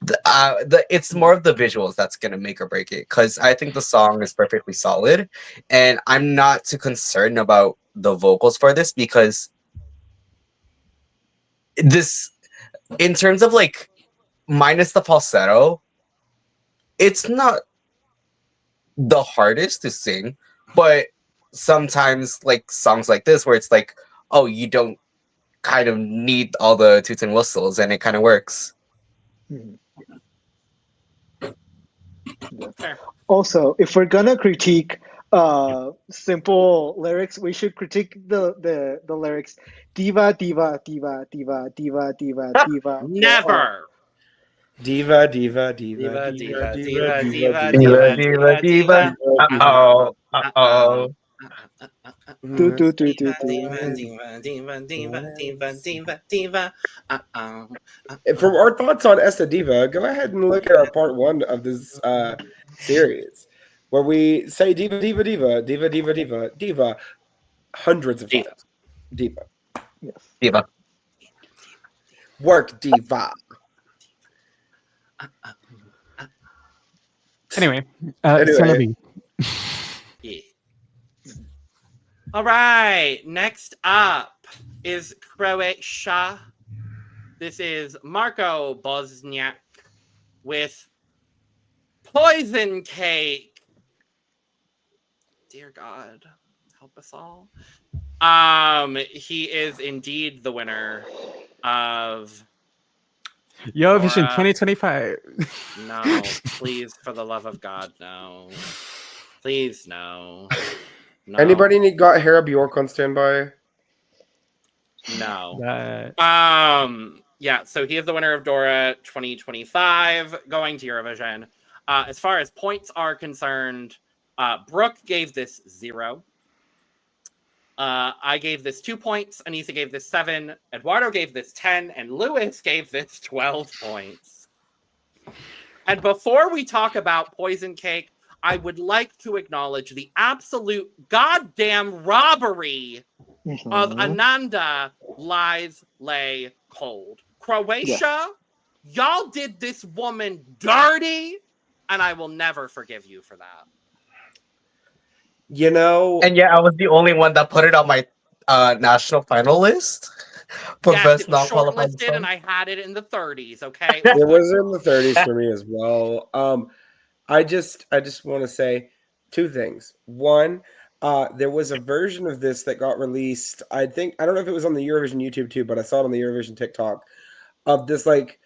It's more of the visuals that's gonna make or break it, because I think the song is perfectly solid, and I'm not too concerned about the vocals for this, because this, in terms of like minus the falsetto, it's not the hardest to sing, but sometimes like songs like this where it's like, oh, you don't kind of need all the toots and whistles, and it kind of works. Yeah. Also, if we're gonna critique simple lyrics, we should critique the lyrics diva diva diva diva diva diva diva. Never. Diva, diva, diva, Diva, diva, diva, diva, diva, diva, diva, diva. Uh-oh. Uh-oh. Do, do, do, do, do. And from our thoughts on Esta Diva, go ahead and look at our part 1 of this series where we say diva, diva, diva, diva, diva, diva, diva, hundreds of Diva. times. Diva. Yes. Diva. Work diva. Anyway, Anyway. Celebi. Yeah. All right. Next up is Croatia. This is Marko Bosniak with Poison Cake. Dear God, help us all. He is indeed the winner of Eurovision Dora. 2025. No, please, for the love of God, no. Please, no. No. Anybody got Hera Bjork on standby? No. That- Yeah, so he is the winner of Dora 2025, going to Eurovision. As far as points are concerned, Brook gave this 0. I gave this 2 points. Aneesa gave this 7. Eduardo gave this 10. And Lewis gave this 12 points. And before we talk about Poison Cake, I would like to acknowledge the absolute goddamn robbery of Ananda Lies Lay Cold. Croatia, y'all did this woman dirty, and I will never forgive you for that. You know, And yeah, I was the only one that put it on my national final list for Yes, best it was non-qualified shortlisted, song. and I had it in the 30s. Okay, it was in the 30s for me as well. I just want to say 2 things. One, there was a version of this that got released. I don't know if it was on the Eurovision YouTube too, but I saw it on the Eurovision TikTok of this like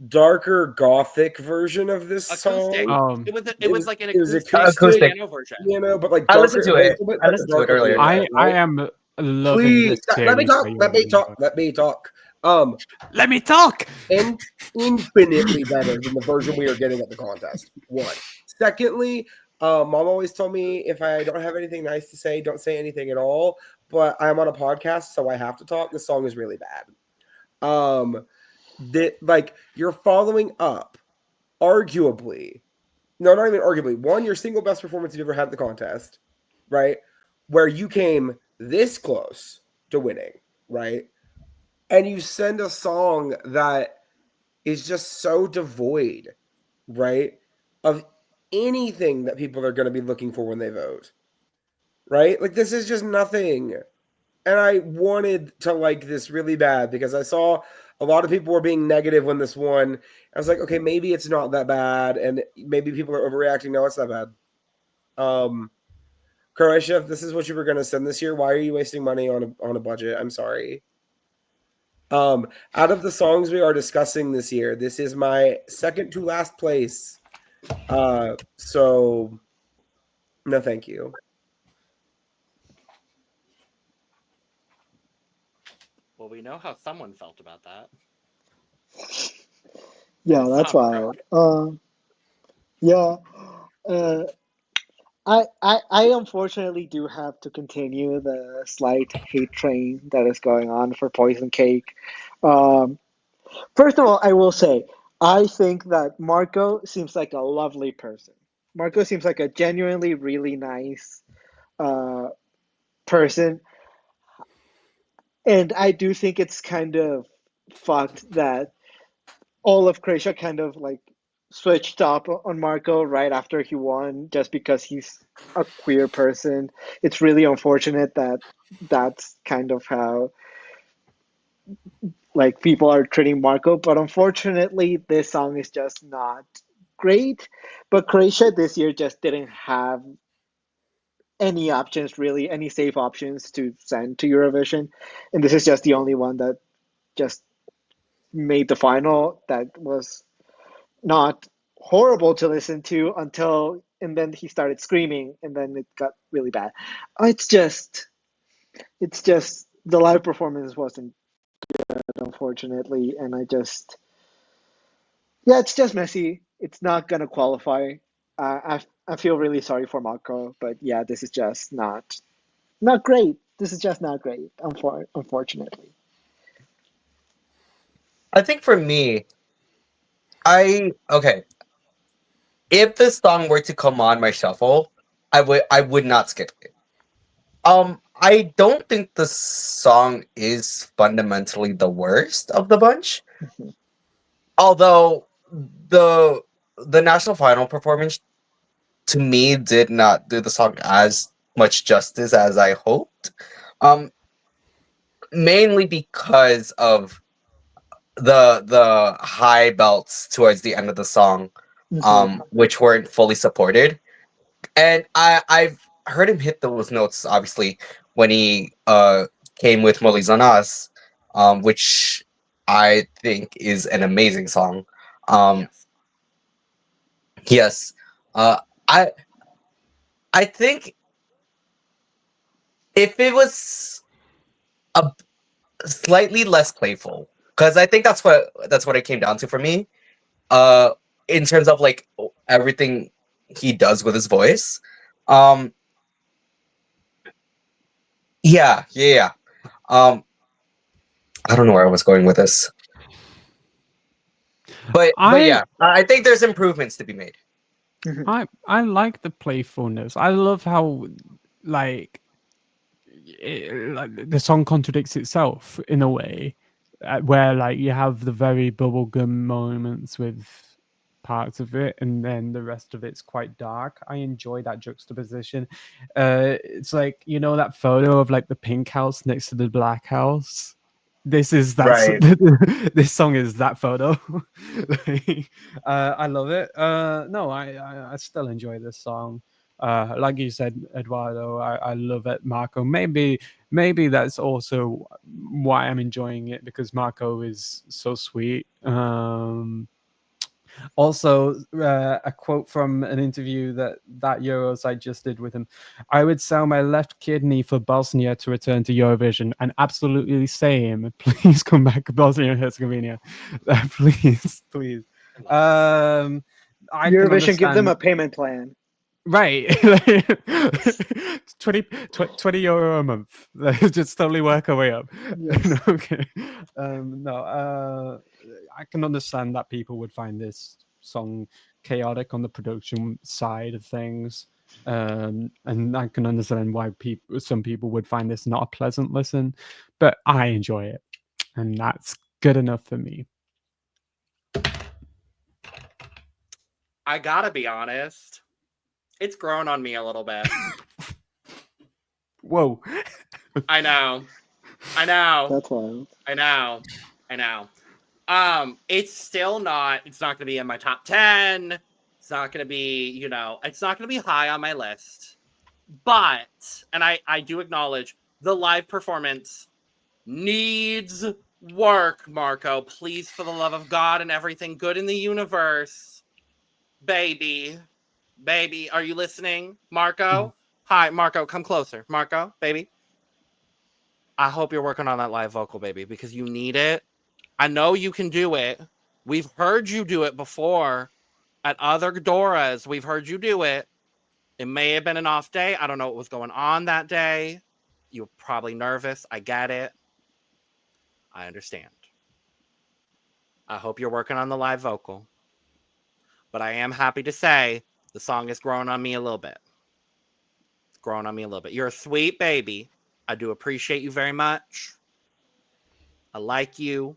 darker gothic version of this acoustic. song. It was like an it was acoustic piano version. You know, but like I darker, listened to it. a bit I like listened a to it darker earlier. version, I right? am loving Please this series. let me talk. by Let me Eurovision. talk. Let me talk. Let me talk. And infinitely better than the version we are getting at the contest. 1. Secondly, Mom always told me if I don't have anything nice to say, don't say anything at all. But I'm on a podcast, so I have to talk. This song is really bad. That like you're following up, arguably. No, not even arguably. 1, your single best performance you've ever had at the contest, right? Where you came this close to winning, right? And you send a song that is just so devoid, right, of anything that people are going to be looking for when they vote, right? Like, this is just nothing. And I wanted to like this really bad because I saw a lot of people were being negative when this won. I was like, okay, maybe it's not that bad, and maybe people are overreacting. No, it's not bad. Croatia, if this is what you were going to send this year, why are you wasting money on a budget? I'm sorry. Out of the songs we are discussing this year, this is my second to last place. So no, thank you. Well, we know how someone felt about that. Yeah, that's wild. Yeah. I unfortunately do have to continue the slight hate train that is going on for Poison Cake. First of all, I will say, I think that Marko seems like a lovely person. Marko seems like a genuinely really nice person. And I do think it's kind of fucked that all of Croatia kind of like switched up on Marko right after he won just because he's a queer person. It's really unfortunate that that's kind of how like people are treating Marko, but unfortunately this song is just not great. But Croatia this year just didn't have any options really, any safe options to send to Eurovision, and this is just the only one that just made the final that was not horrible to listen to until, and then he started screaming and then it got really bad. It's just the live performance wasn't good, unfortunately, and it's just messy. It's not gonna qualify. I feel really sorry for Marko, but yeah, this is just not great. This is just not great, unfortunately. I think for me, if this song were to come on my shuffle, I would not skip it. I don't think the song is fundamentally the worst of the bunch. Mhm. Although the national final performance to me did not do the song as much justice as I hoped. Mainly because of the high belts towards the end of the song, Mhm. which weren't fully supported. And I've heard him hit those notes obviously when he came with Molizonas, which I think is an amazing song. Yes. Yes. Uh I I think if it was a slightly less playful, because I think that's what it came down to for me. Uh in terms of like everything he does with his voice. Um yeah. I don't know where I was going with this. But I yeah, I think there's improvements to be made. Mhm. I like the playfulness. I love how like like the song contradicts itself in a way, where like you have the very bubblegum moments with parts of it and then the rest of it's quite dark. I enjoy that juxtaposition. It's like, you know, that photo of like the pink house next to the black house. This is Right. this song is that photo. Like, I love it. No, I still enjoy this song. Like you said, Eduardo, I love it. Marko, maybe that's also why I'm enjoying it, because Marko is so sweet. Also, a quote from an interview that Euros I just did with him: "I would sell my left kidney for Bosnia to return to Eurovision, and absolutely same. Please come back, Bosnia and Herzegovina, please." I can Eurovision, give them understand. a payment plan. Right. 20 euro a month. Just totally work our way up. Yes. Okay. No, I can understand that people would find this song chaotic on the production side of things. And I can understand why some people would find this not a pleasant listen, but I enjoy it. And that's good enough for me. I gotta be honest. It's grown on me a little bit. Whoa. I know. That's wild. I know. It's not gonna be in my top 10. It's not gonna be, it's not gonna be high on my list. But, and I do acknowledge, the live performance needs work, Marko. Please, for the love of God and everything good in the universe. Baby, are you listening? Marko? Hi, Marko, come closer. Marko, baby. I hope you're working on that live vocal, baby, because you need it. I know you can do it. We've heard you do it before at other Doras. We've heard you do it. It may have been an off day. I don't know what was going on that day. You were probably nervous. I get it. I understand. I hope you're working on the live vocal. But I am happy to say the song has grown on me a little bit. You're a sweet baby. I do appreciate you very much. I like you.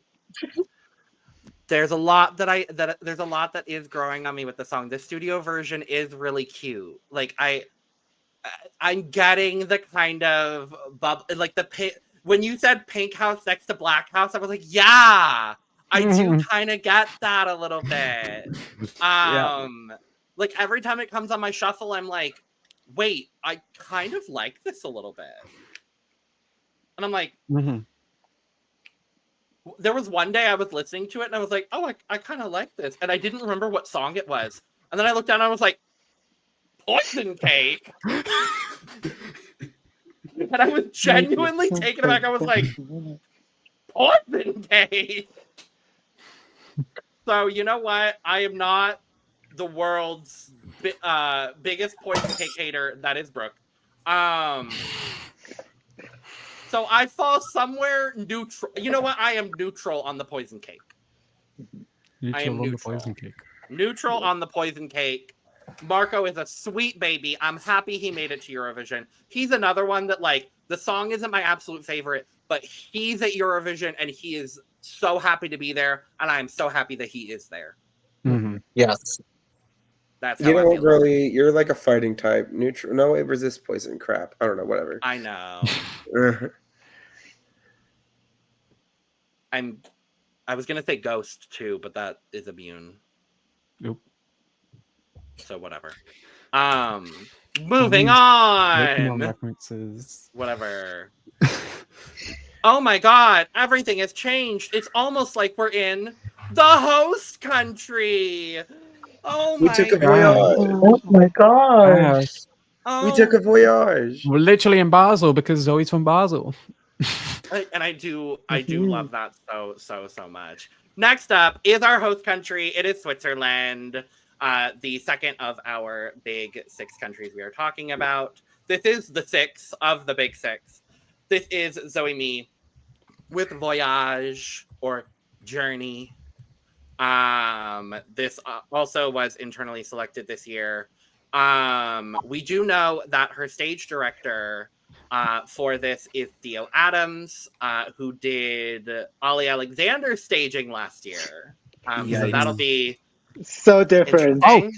There's a lot that is growing on me with the song. The studio version is really cute. Like I'm getting the kind of like when you said pink house next to black house, I was like, yeah, I do kind of get that a little bit. Yeah. Like every time it comes on my shuffle, I'm like, wait, I kind of like this a little bit. And I'm like, there was one day I was listening to it and I was like, oh, I kind of like this. And I didn't remember what song it was. And then I looked down and I was like, Poison Cake. And I was genuinely taken aback. I was like, Poison Cake. So you know what? I am not the world's biggest Poison Cake hater. That is Brook. So I fall somewhere neutral. You know what? I am neutral on the Poison Cake. Neutral on the Poison Cake. Neutral on the Poison Cake. Marko is a sweet baby. I'm happy he made it to Eurovision. He's another one that, like, the song isn't my absolute favorite, but he's at Eurovision and he is so happy to be there, and I'm so happy that he is there. Mhm. Yes. That's how You know I what, feel. girly? You're like a fighting type. Neutral. No, it resists poison. Crap. I don't know. Whatever. I know. I was gonna say Ghost too, but that is immune. Nope. So whatever. Moving Making on on. references. Whatever. Oh my god, everything has changed. It's almost like we're in the host country. Oh We my took a god. voyage. Oh my god. Yes. We took a voyage. We're literally in Basel because Zoe's from Basel. And I do love that so much. Next up is our host country. It is Switzerland, the second of our big 6 countries we are talking about. This is the 6th of the big 6. This is Zoë Më with Voyage or Journey. This also was internally selected this year. We do know that her stage director for this is Theo Adams, who did Ollie Alexander's staging last year. So that'll be So different. interesting.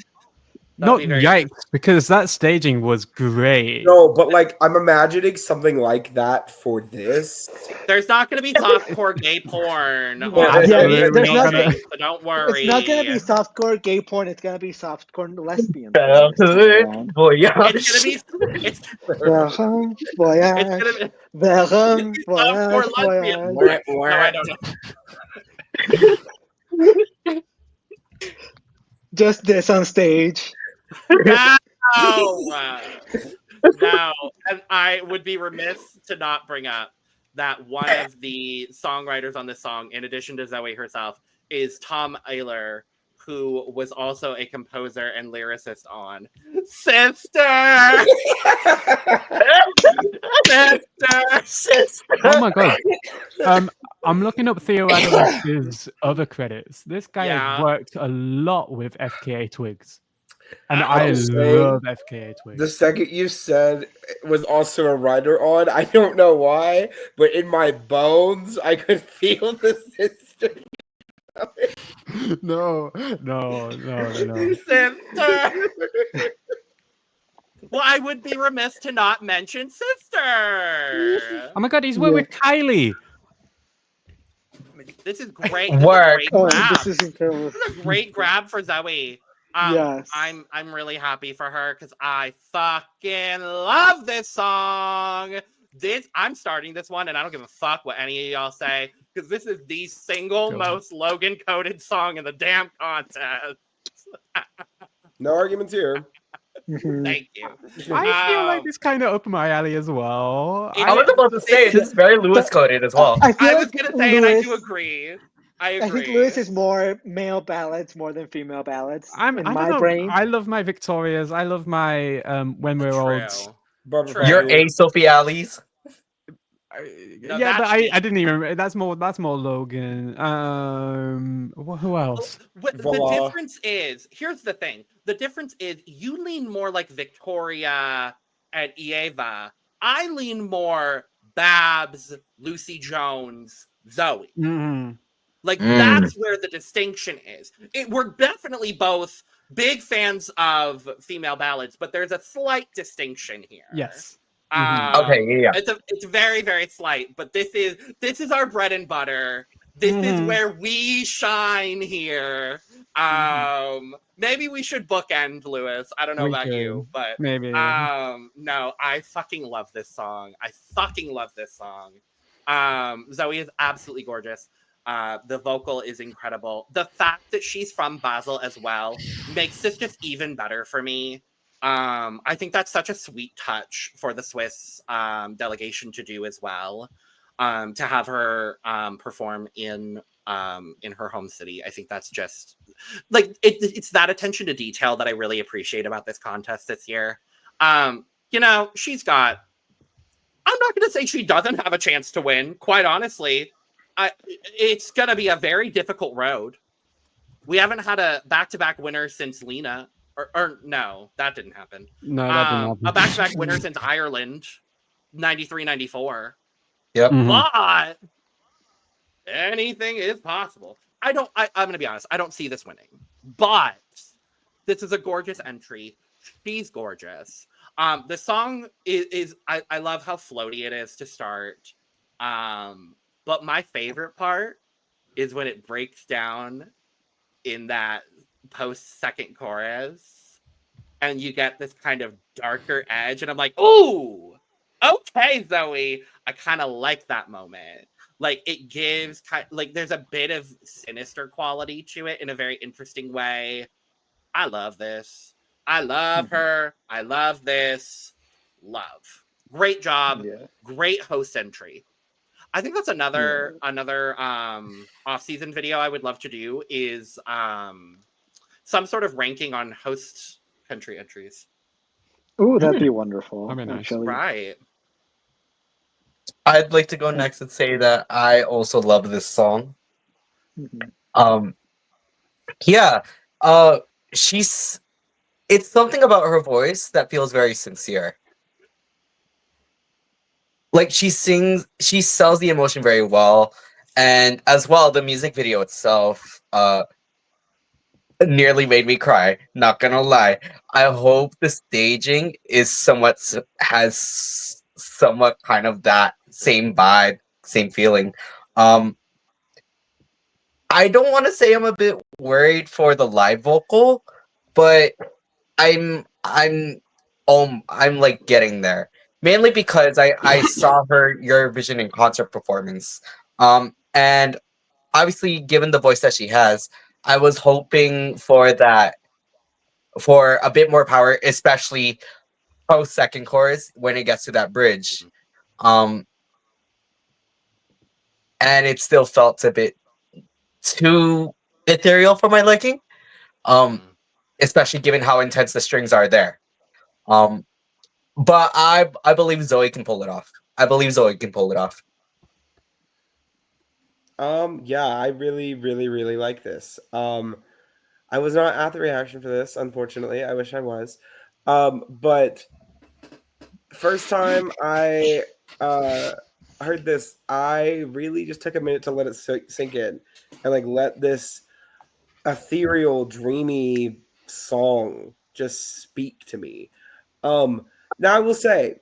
That'll Not be very yikes, because that staging was great. No, but like I'm imagining something like that for this. There's not going to be softcore gay porn. Yeah, there's not so don't worry. It's not gonna be softcore gay porn. It's gonna be softcore lesbian. Childhood voyage. It's going to be. It's Welcome, voyage. going to be. Welcome, Softcore voyage, lesbian. voyage. No, I don't know. Just this on stage. No, no, and I would be remiss to not bring up that one of the songwriters on this song, in addition to Zoe herself, is Tom Ayler, who was also a composer and lyricist on Sister. Sister. Oh my god. I'm looking up Theo Adams' other credits. This guy has worked a lot with FKA Twigs. And I love FKA Twigs. The second you said it was also a writer on, I don't know why, but in my bones, I could feel the sister. No. Sister. Well, I would be remiss to not mention Sister. Oh my god, he's worked with Kylie. This is great. Work. This is incredible. This is a great grab for Zoe. Yes. I'm really happy for her because I fucking love this song. I'm starting this one, and I don't give a fuck what any of y'all say because this is the single most Logan coded song in the damn contest. No arguments here. Thank you. I feel like this kind of up my alley as well. I was about to say it's very Lewis coded as well. I was gonna say, and I do agree. I think Lewis is more male ballads more than female ballads. I don't know. Brain. I love my Victorias. I love my When We're Old. True. Your A Sophie Alley's. Yeah, but I didn't even remember. That's more Logan. Who else? The difference is, here's the thing. The difference is you lean more like Victoria and Eva. I lean more Babs, Lucy Jones, Zoe. Mm-hmm. That's where the distinction is. We're definitely both big fans of female ballads, but there's a slight distinction here. Yes. Okay, yeah. It's very, very slight, but this is our bread and butter. This is where we shine here. Maybe we should bookend, Lewis. I don't know about you, but maybe. No, I fucking love this song. Zoe is absolutely gorgeous. The vocal is incredible. The fact that she's from Basel as well makes this just even better for me. I think that's such a sweet touch for the Swiss delegation to do as well. To have her perform in her home city. I think that's just like it's that attention to detail that I really appreciate about this contest this year. She's got. I'm not going to say she doesn't have a chance to win. Quite honestly, it's going to be a very difficult road. We haven't had a back-to-back winner since Lena or no, that didn't happen. No, that didn't happen. A back-to-back winner since Ireland, 93-94. Yep. But anything is possible. I'm going to be honest. I don't see this winning. But this is a gorgeous entry. She's gorgeous. The song is I love how floaty it is to start. But my favorite part is when it breaks down in that post-second chorus and you get this kind of darker edge. And I'm like, ooh, okay, Zoe. I kind of like that moment. Like it gives there's a bit of sinister quality to it in a very interesting way. I love this. I love her. I love this. Love. Great job. Yeah. Great host entry. I think that's another off-season video I would love to do is some sort of ranking on host country entries. Oh, that'd be wonderful. I mean, actually. Right. I'd like to go next and say that I also love this song. Yeah. It's something about her voice that feels very sincere. Like she sells the emotion very well. And as well, the music video itself nearly made me cry. Not gonna lie. I hope the staging has somewhat kind of that same vibe, same feeling. I don't want to say I'm a bit worried for the live vocal, but I'm like getting there. Mainly because I saw her Eurovision in concert performance. And obviously given the voice that she has, I was hoping for a bit more power, especially post second chorus when it gets to that bridge. And it still felt a bit too ethereal for my liking. Especially given how intense the strings are there. But I believe Zoe can pull it off. Yeah, I really, really, really like this. I was not at the reaction for this, unfortunately. I wish I was. But first time I heard this, I really just took a minute to let it sink in and like let this ethereal, dreamy song just speak to me. Now I will say,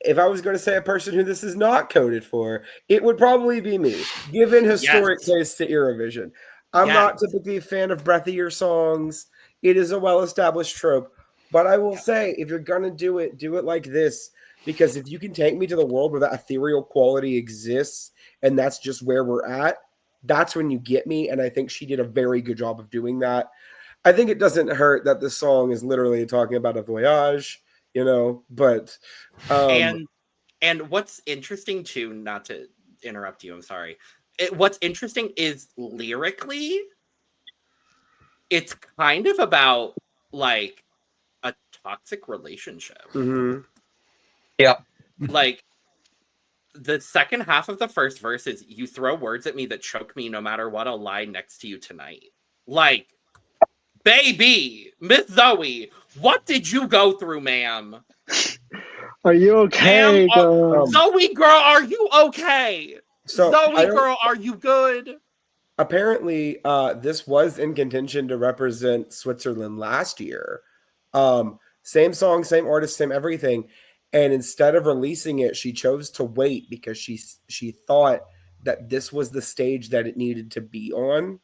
if I was going to say a person who this is not coded for, it would probably be me, given historic taste to Eurovision. I'm not typically a fan of breathier songs. It is a well-established trope. But I will say, if you're going to do it like this. Because if you can take me to the world where that ethereal quality exists, and that's just where we're at, that's when you get me. And I think she did a very good job of doing that. I think it doesn't hurt that the song is literally talking about a voyage, but... And what's interesting too, not to interrupt you, I'm sorry. What's interesting is lyrically, it's kind of about like a toxic relationship. Mm-hmm. Yeah. Like the second half of the first verse is you throw words at me that choke me no matter what, I'll lie next to you tonight. Like, baby, Miss Zoe, what did you go through, ma'am? Are you okay? Zoe, girl, are you okay? Zoe, girl, are you good? Apparently, this was in contention to represent Switzerland last year. Same song, same artist, same everything. And instead of releasing it, she chose to wait because she thought that this was the stage that it needed to be on.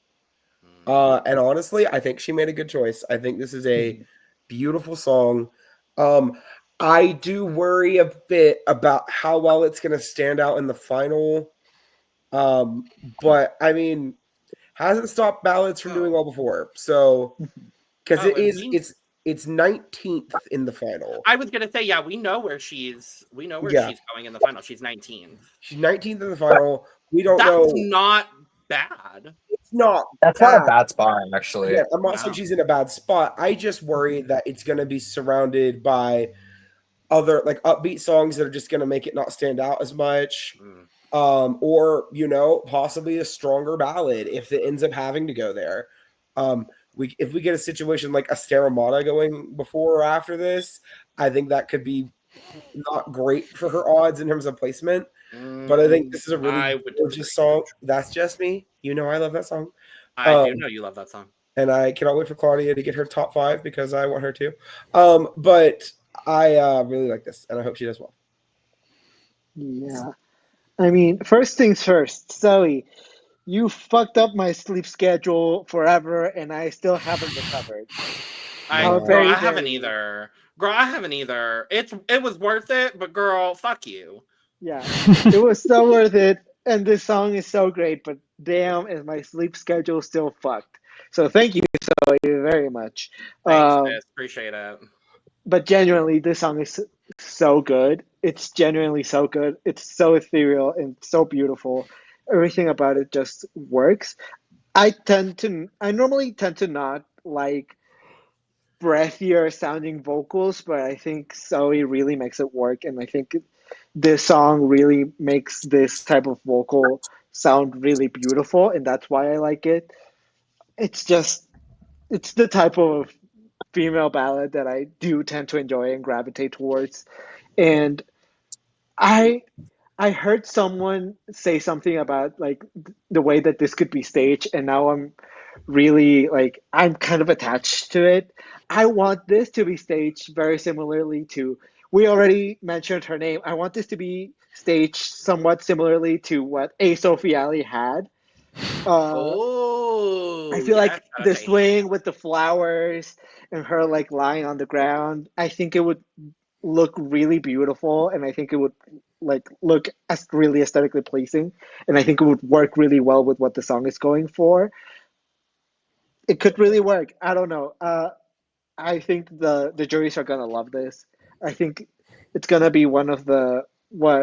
And honestly, I think she made a good choice. I think this is a beautiful song. I do worry a bit about how well it's going to stand out in the final. But I mean, hasn't stopped ballads from doing well before. So, because it's 19th in the final. I was gonna say, yeah, we know where she's going in the final. She's 19th. She's 19th in the final. We don't know. That's not bad. It's not. That's not a bad spot, actually. Yeah, I'm not saying she's in a bad spot. I just worry that it's gonna be surrounded by other like upbeat songs that are just gonna make it not stand out as much. Or possibly a stronger ballad if it ends up having to go there. if we get a situation like a Staramata going before or after this, I think that could be not great for her odds in terms of placement. But I think this is a really gorgeous song. That's just me. You know I love that song. I do know you love that song. And I cannot wait for Claudia to get her top 5 because I want her to. But I really like this, and I hope she does well. Yeah. I mean, first things first, Zoe, you fucked up my sleep schedule forever, and I still haven't recovered. Girl, I haven't either. Girl, I haven't either. It was worth it, but girl, fuck you. Yeah, it was so worth it, and this song is so great, but damn, is my sleep schedule still fucked. So thank you, Zoe, very much. Thanks, sis. Appreciate it. But genuinely, this song is so good. It's genuinely so good. It's so ethereal and so beautiful. Everything about it just works. I normally tend to not like breathier sounding vocals, but I think Zoe really makes it work, and I think this song really makes this type of vocal sound really beautiful, and that's why I like it. It's the type of female ballad that I do tend to enjoy and gravitate towards. And I heard someone say something about like the way that this could be staged, and now I'm really like I'm kind of attached to it. I want this to be staged very similarly to, we already mentioned her name. I want this to be staged somewhat similarly to what A. Sophie Ali had. I feel like the swing with the flowers and her like lying on the ground, I think it would look really beautiful, and I think it would like look as really aesthetically pleasing, and I think it would work really well with what the song is going for. It could really work. I don't know. I think the juries are gonna love this. I think it's gonna be one of the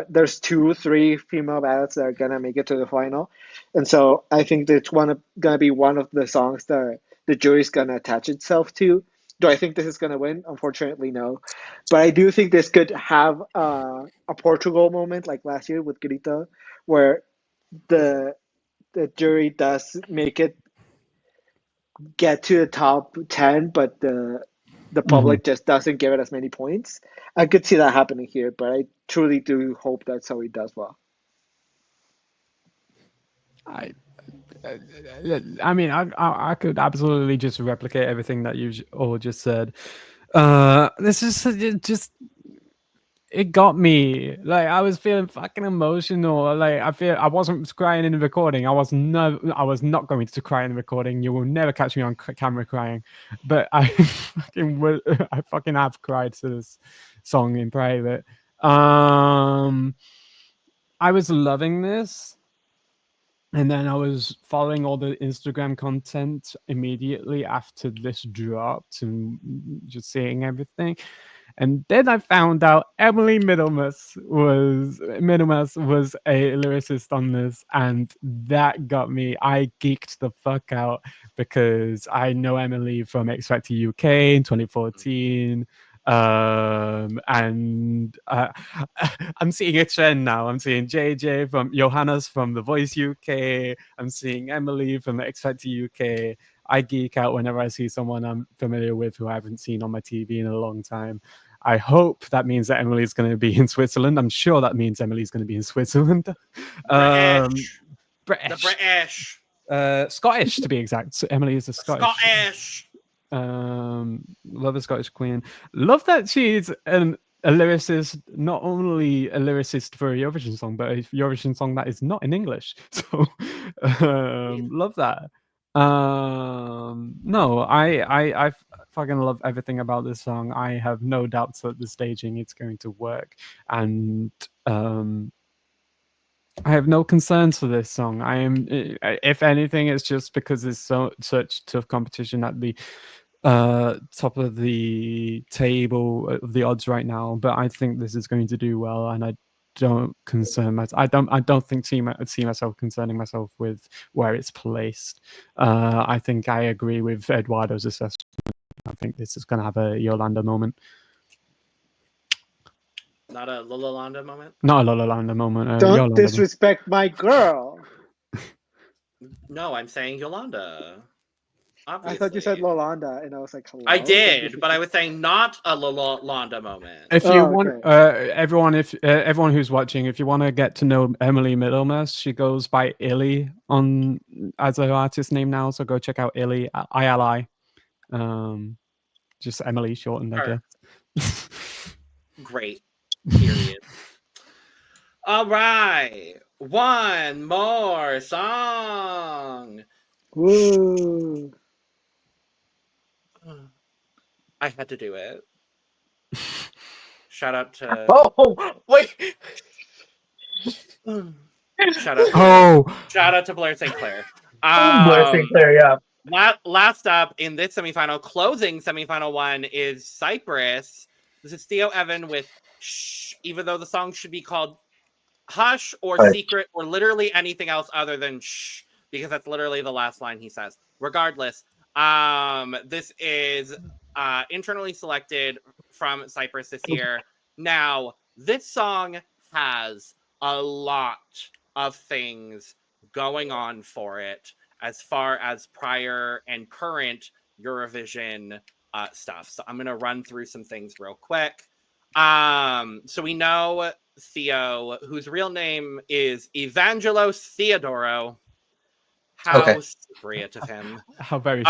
there's 2-3 female ballads that are gonna make it to the final, and so I think it's gonna be one of the songs that the jury's gonna attach itself to. Do I think this is gonna win? Unfortunately, no, but I do think this could have a Portugal moment like last year with Grita, where the jury does make it get to the top 10, but the public just doesn't give it as many points. I could see that happening here, but I truly do hope that Zoe does well. I mean, I could absolutely just replicate everything that you all just said. This is just, it got me. Like, I was feeling fucking emotional. Like, I wasn't crying in the recording. I was not going to cry in the recording. You will never catch me on camera crying. But I fucking have cried to this song in private. I was loving this. And then I was following all the Instagram content immediately after this dropped and just seeing everything. And then I found out Emily Middlemas was a lyricist on this, and that got me. I geeked the fuck out because I know Emily from X Factor UK in 2014. And I'm seeing a trend now. I'm seeing JJ from Johannes from The Voice UK. I'm seeing Emily from X Factor UK. I geek out whenever I see someone I'm familiar with who I haven't seen on my TV in a long time. I hope that means that Emily's going to be in Switzerland. I'm sure that means Emily's going to be in Switzerland. British. Scottish, to be exact. So Emily is a Scottish. Love a Scottish queen. Love that she's a lyricist, not only a lyricist for a Eurovision song, but a Eurovision song that is not in English. So love that. No, I fucking love everything about this song. I have no doubts that the staging is going to work, and I have no concerns for this song. I am, if anything, it's just because it's such tough competition at the top of the table of the odds right now. But I think this is going to do well, and I don't concern myself. I don't think see myself concerning myself with where it's placed. I think I agree with Eduardo's assessment. I think this is going to have a Yolanda moment. Not a Lolalanda moment? Not a Lolalanda moment. Don't Yolanda disrespect my girl. No, I'm saying Yolanda. I thought you said Obviously. Lolanda, and I was like, hello? I did, but I was saying not a Londa moment. If you Oh, want, okay. everyone who's watching, if you want to get to know Emily Middlemas, she goes by Illy on as her artist name now. So go check out Illy, ILI. Just Emily shortened, I Sure. guess. Great. Period. All right. One more song. Woo. I had to do it. Shout out to Oh, wait. shout out to, shout out to Blair St. Clair. Blair St. Clair, yeah. Last up in this semifinal, closing semifinal one is Cyprus. This is Theo Evan with Shh, even though the song should be called Hush or Secret or literally anything else other than Shh, because that's literally the last line he says. Regardless, this is internally selected from Cyprus this year. Now, this song has a lot of things going on for it as far as prior and current Eurovision stuff. So I'm going to run through some things real quick. So we know Theo, whose real name is Evangelos Theodoro. How secret of him. How very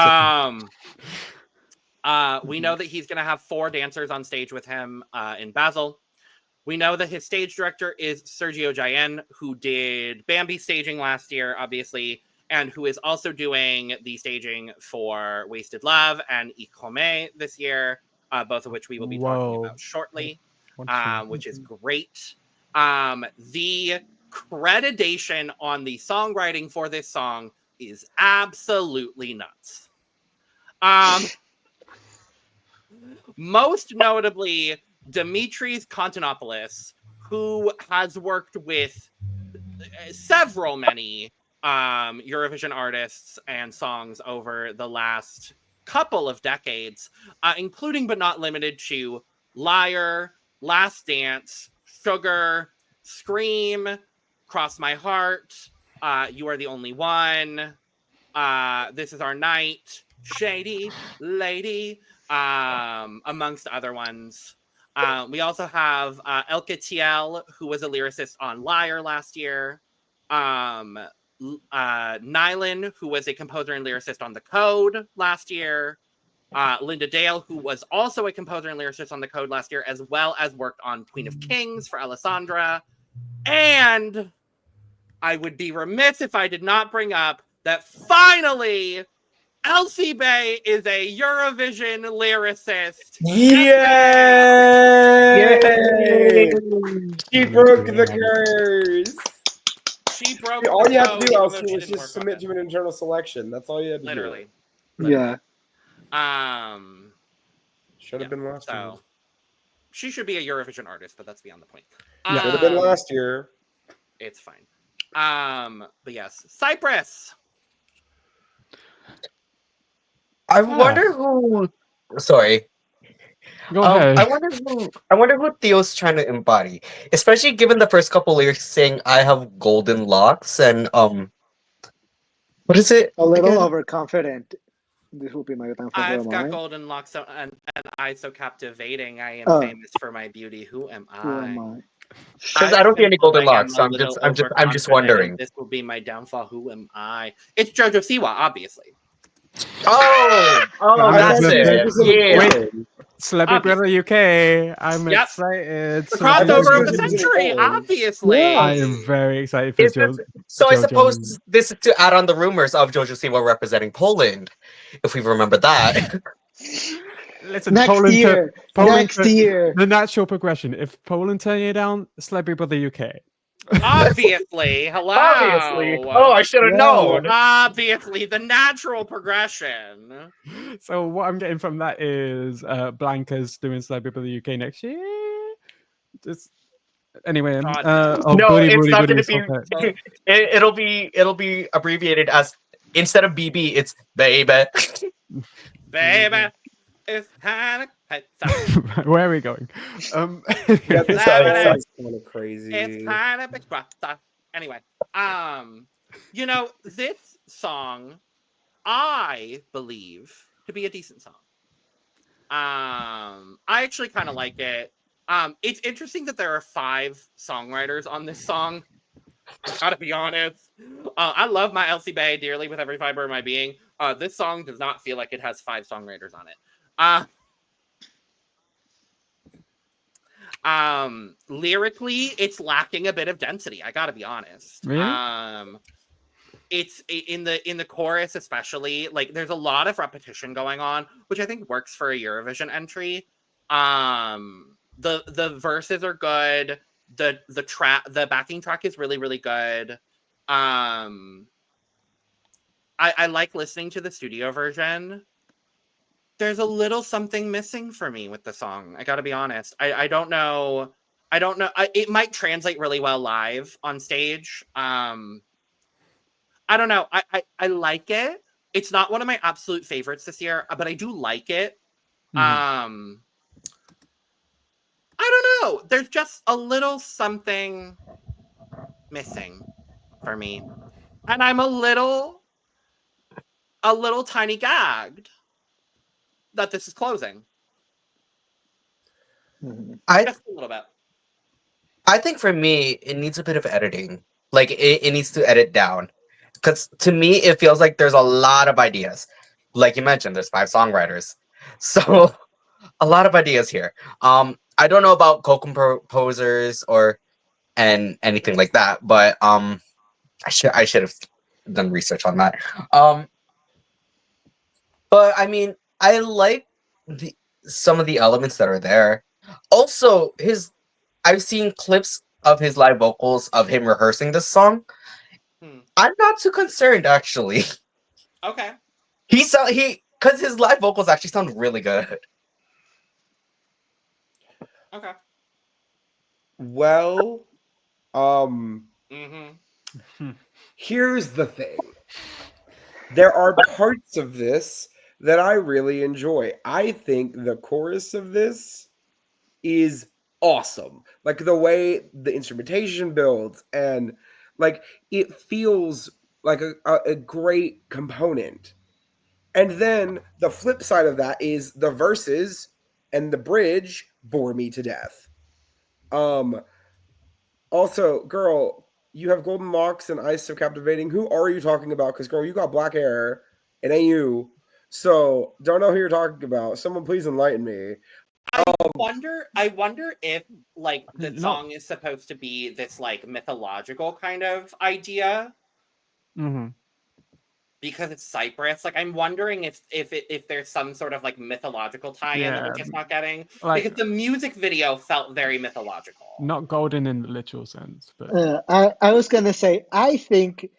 we know that he's going to have 4 dancers on stage with him in Basel. We know that his stage director is Sergio Jaén, who did Bambi staging last year, obviously, and who is also doing the staging for Wasted Love and Ikome this year, both of which we will be talking about shortly, which is great. The accreditation on the songwriting for this song is absolutely nuts. Most notably, Dimitris Konstantinopoulos, who has worked with many Eurovision artists and songs over the last couple of decades, including but not limited to Liar, Last Dance, Sugar, Scream, Cross My Heart, You Are the Only One, This Is Our Night, Shady Lady, amongst other ones. We also have Elke Thiel, who was a lyricist on Liar last year. Nylan, who was a composer and lyricist on The Code last year. Linda Dale, who was also a composer and lyricist on The Code last year, as well as worked on Queen of Kings for Alessandra. And I would be remiss if I did not bring up that finally Elsie Bay is a Eurovision lyricist. Yay! She broke the curse. She broke. All you have to do, Elsie, Elsie, is just submit to an internal selection. That's all you had to literally. do. Yeah. Should have been last year. She should be a Eurovision artist, but that's beyond the point. Should have been last year. It's fine. But yes, Cyprus. I wonder who. Sorry. Go ahead. I wonder who Theo's trying to embody, especially given the first couple lyrics saying "I have golden locks" and what is it? A little again? overconfident. This will be my time for I've got golden locks and eyes so captivating. I am famous for my beauty. Who am I? Who am I? Because I don't see any golden locks, so I'm just wondering. This will be my downfall. Who am I? It's Jojo Siwa, obviously. Oh, that's it. Yeah. Wait, Celebrity Brother UK. I'm excited. The crossover of the century, obviously. I am very excited for Jojo. So I suppose this is to add on the rumors of Jojo Siwa representing Poland, if we remember that. Listen, next year. The natural progression. If Poland turn you down, Celebrity Brother UK. Obviously, hello. Obviously. Oh, I should have known. Obviously, the natural progression. So what I'm getting from that is Blanca's doing Celebrity Brother UK next year. Just anyway. No, it's not going to be. It'll be abbreviated as, instead of BB, it's baby. Baby. It's kind of where are we going? Yeah, this sounds kind of crazy. It's kind of big stuff. Anyway, you know, this song I believe to be a decent song. I actually kind of like it. It's interesting that there are 5 songwriters on this song. Gotta be honest. I love my Elsie Bay dearly with every fiber of my being. This song does not feel like it has 5 songwriters on it. Lyrically, it's lacking a bit of density. I gotta be honest. Really? It's in the chorus, especially, like, there's a lot of repetition going on, which I think works for a Eurovision entry. The verses are good. The backing track is really, really good. I like listening to the studio version. There's a little something missing for me with the song. I gotta be honest. I don't know. It might translate really well live on stage. I don't know. I like it. It's not one of my absolute favorites this year, but I do like it. I don't know. There's just a little something missing for me. And I'm a little tiny gagged that this is closing. Just a little bit. I think for me, it needs a bit of editing. Like, it needs to edit down. Because to me, it feels like there's a lot of ideas. Like you mentioned, there's 5 songwriters. So, a lot of ideas here. I don't know about co-composers and anything like that, but I should have done research on that. But I mean, I like some of the elements that are there. Also, I've seen clips of his live vocals of him rehearsing this song. I'm not too concerned, actually. Okay. Because his live vocals actually sound really good. Okay. Well, here's the thing. There are parts of this that I really enjoy. I think the chorus of this is awesome. Like, the way the instrumentation builds, and like, it feels like a great component. And then the flip side of that is the verses and the bridge bore me to death. Also, girl, you have golden locks and eyes so captivating. Who are you talking about? Because, girl, you got black hair. It ain't you. So, don't know who you're talking about. Someone please enlighten me. I wonder if, like, the song is supposed to be this, like, mythological kind of idea. Because it's Cyprus. Like, I'm wondering if there's some sort of, like, mythological tie-in that we're just not getting. Like, because the music video felt very mythological. Not golden in the literal sense, but I was gonna say, I think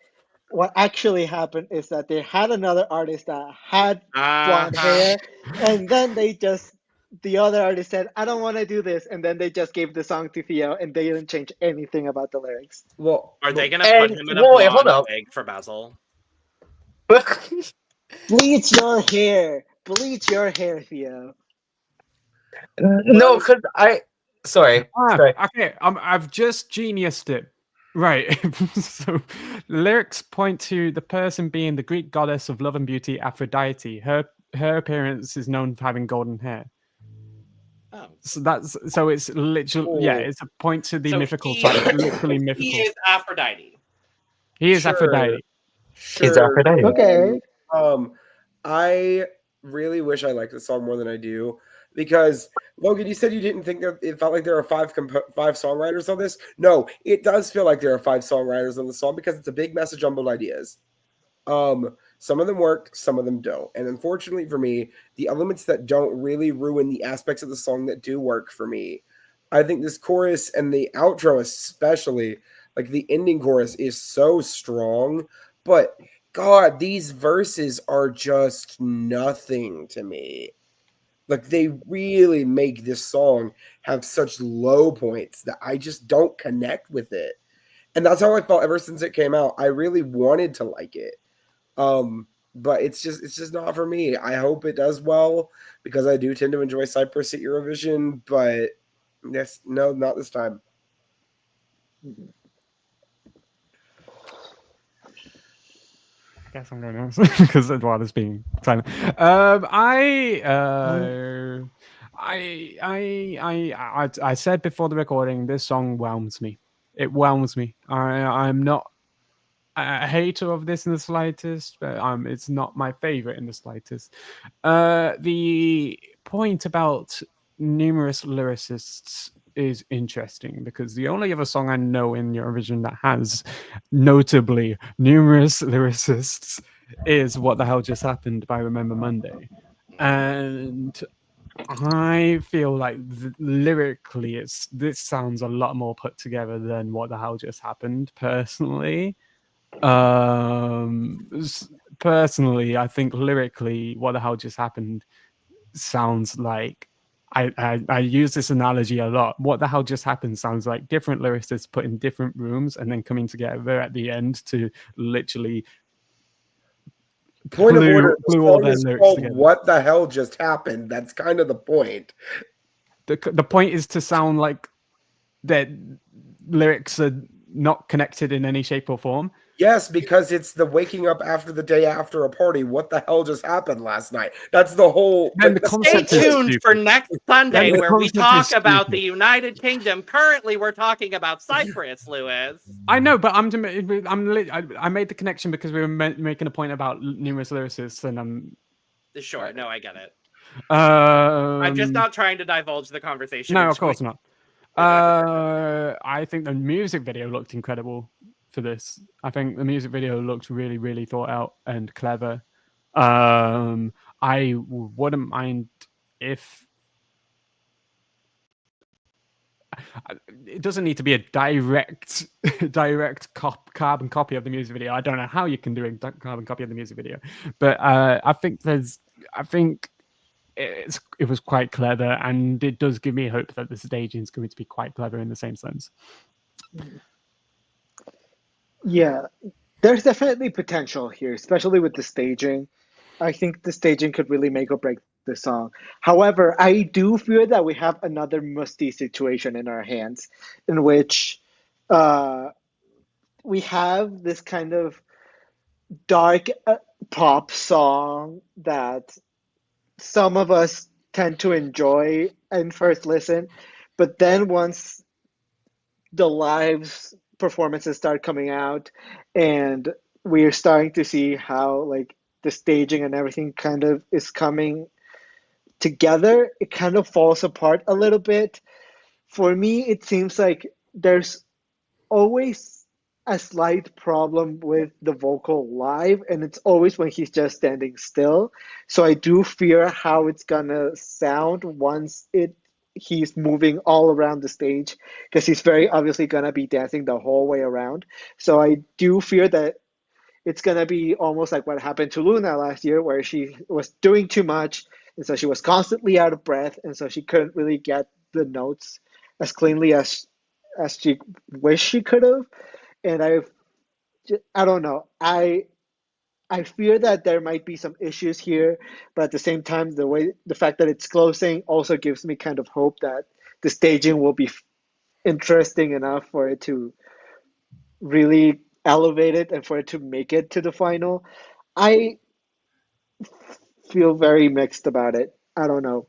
what actually happened is that they had another artist that had blonde hair, and then the other artist said, I don't want to do this, and then they just gave the song to Theo, and they didn't change anything about the lyrics. Well, are they gonna put him in a blonde wig for Basel? Bleach your hair, Theo. No, because sorry. Okay, I've just geniused it. Right. So the lyrics point to the person being the Greek goddess of love and beauty, Aphrodite. Her appearance is known for having golden hair. Oh. So it's literally it's a point to the mythical side. Literally mythical. He is Aphrodite. He is Aphrodite. He's Aphrodite. Okay. I really wish I liked the song more than I do, because Logan, you said you didn't think that it felt like there are 5 songwriters on this. No, it does feel like there are 5 songwriters on the song, because it's a big message on both ideas. Some of them work, some of them don't. And unfortunately for me, the elements that don't really ruin the aspects of the song that do work for me. I think this chorus and the outro especially, like the ending chorus, is so strong. But God, these verses are just nothing to me. Like, they really make this song have such low points that I just don't connect with it. And that's how I felt ever since it came out. I really wanted to like it. But it's just not for me. I hope it does well, because I do tend to enjoy Cyprus at Eurovision, but no, not this time. guess I'm going to because Eduardo's being silent. I said before the recording, this song whelms me. It whelms me. I'm not a hater of this in the slightest, but it's not my favorite in the slightest. The point about numerous lyricists is interesting because the only other song I know in Eurovision that has notably numerous lyricists is What the Hell Just Happened by Remember Monday. And I feel like lyrically this sounds a lot more put together than What the Hell Just Happened, personally. Personally, I think lyrically What the Hell Just Happened sounds like I use this analogy a lot. What the hell just happened sounds like different lyricists put in different rooms and then coming together at the end to literally Point of order, the all song their is lyrics called together. What the Hell Just Happened? That's kind of the point. The point is to sound like their lyrics are not connected in any shape or form. Yes, because it's the waking up after the day after a party. What the hell just happened last night? That's the whole. Then the Stay concept is tuned for stupid. next Sunday the where we concept talk is about stupid. the United Kingdom. Currently, we're talking about Cyprus, Lewis. I know, but I made the connection because we were making a point about numerous lyricists, and I'm Sure, no, I get it. I'm I'm just not trying to divulge the conversation. No, of course not. I think the music video looked incredible for this. I think the music video looked really, really thought out and clever. I wouldn't mind if it doesn't need to be a direct carbon copy of the music video. I don't know how you can do a carbon copy of the music video, but I think it was quite clever, and it does give me hope that the staging is going to be quite clever in the same sense. Yeah, there's definitely potential here, especially with the staging. I think the staging could really make or break the song. However, I do fear that we have another musty situation in our hands, in which we have this kind of dark pop song that some of us tend to enjoy in first listen, but then once the live performances start coming out and we're starting to see how like the staging and everything kind of is coming together, it kind of falls apart a little bit. For me, it seems like there's always a slight problem with the vocal live, and it's always when he's just standing still. So I do fear how it's gonna sound once he's moving all around the stage, because he's very obviously gonna be dancing the whole way around. So I do fear that it's gonna be almost like what happened to Luna last year, where she was doing too much, and so she was constantly out of breath, and so she couldn't really get the notes as cleanly as she wished she could have. And I don't know. I fear that there might be some issues here, but at the same time, the fact that it's closing also gives me kind of hope that the staging will be interesting enough for it to really elevate it and for it to make it to the final. I feel very mixed about it. I don't know.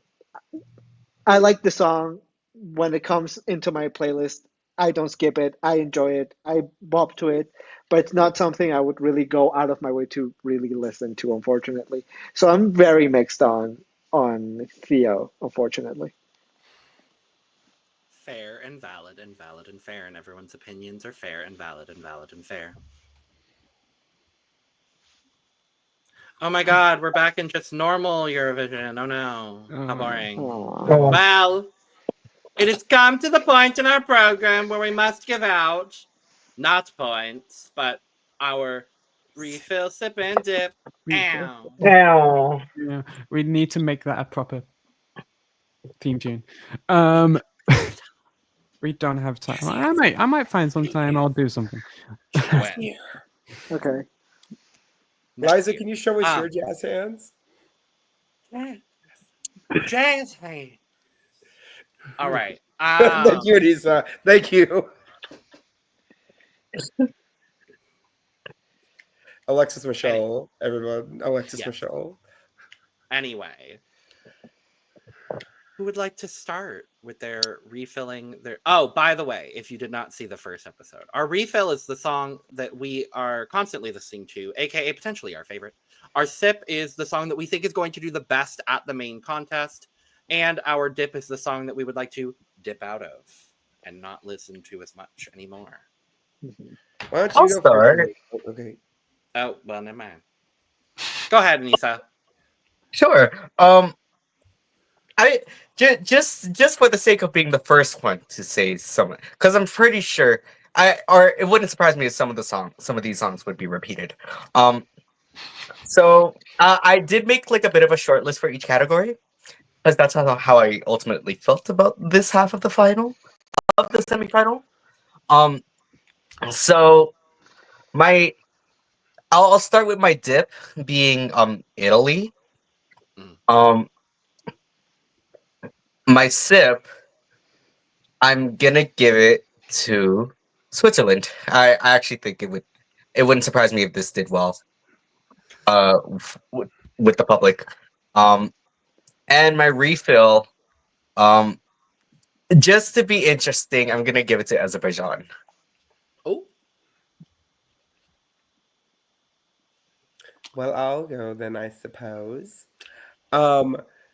I like the song. When it comes into my playlist, I don't skip it. I enjoy it. I bop to it, but it's not something I would really go out of my way to really listen to, unfortunately. So I'm very mixed on Theo, unfortunately. Fair and valid and valid and fair, and everyone's opinions are fair and valid and valid and fair. Oh my god, we're back in just normal Eurovision. Oh no. How boring. Aww. Well, it has come to the point in our program where we must give out, not points, but our refill, sip, and dip. Ow. Ow. Yeah, we need to make that a proper theme tune. We don't have time. I might find some time. I'll do something. Okay. Liza, can you show us your jazz hands? Jazz hands. All right. Thank you, Aneesa. Thank you. Alexis Michelle, everyone. Alexis Yes. Michelle. Anyway, who would like to start with their refilling their... Oh, by the way, if you did not see the first episode, our refill is the song that we are constantly listening to, aka potentially our favorite. Our sip is the song that we think is going to do the best at the main contest, and our dip is the song that we would like to dip out of and not listen to as much anymore. Why don't I'll you go start. first? Okay. Oh, well, never mind. Go ahead, Aneesa. Sure. I just for the sake of being the first one to say something, because I'm pretty sure it wouldn't surprise me if some of these songs would be repeated. So I did make like a bit of a short list for each category, because that's how I ultimately felt about this half of the semifinal. So I'll start with my dip being Italy. My sip, I'm gonna give it to Switzerland. I actually think it wouldn't surprise me if this did well with the public. And my refill, just to be interesting, I'm gonna give it to Azerbaijan. Oh, Well, I'll go then, I suppose.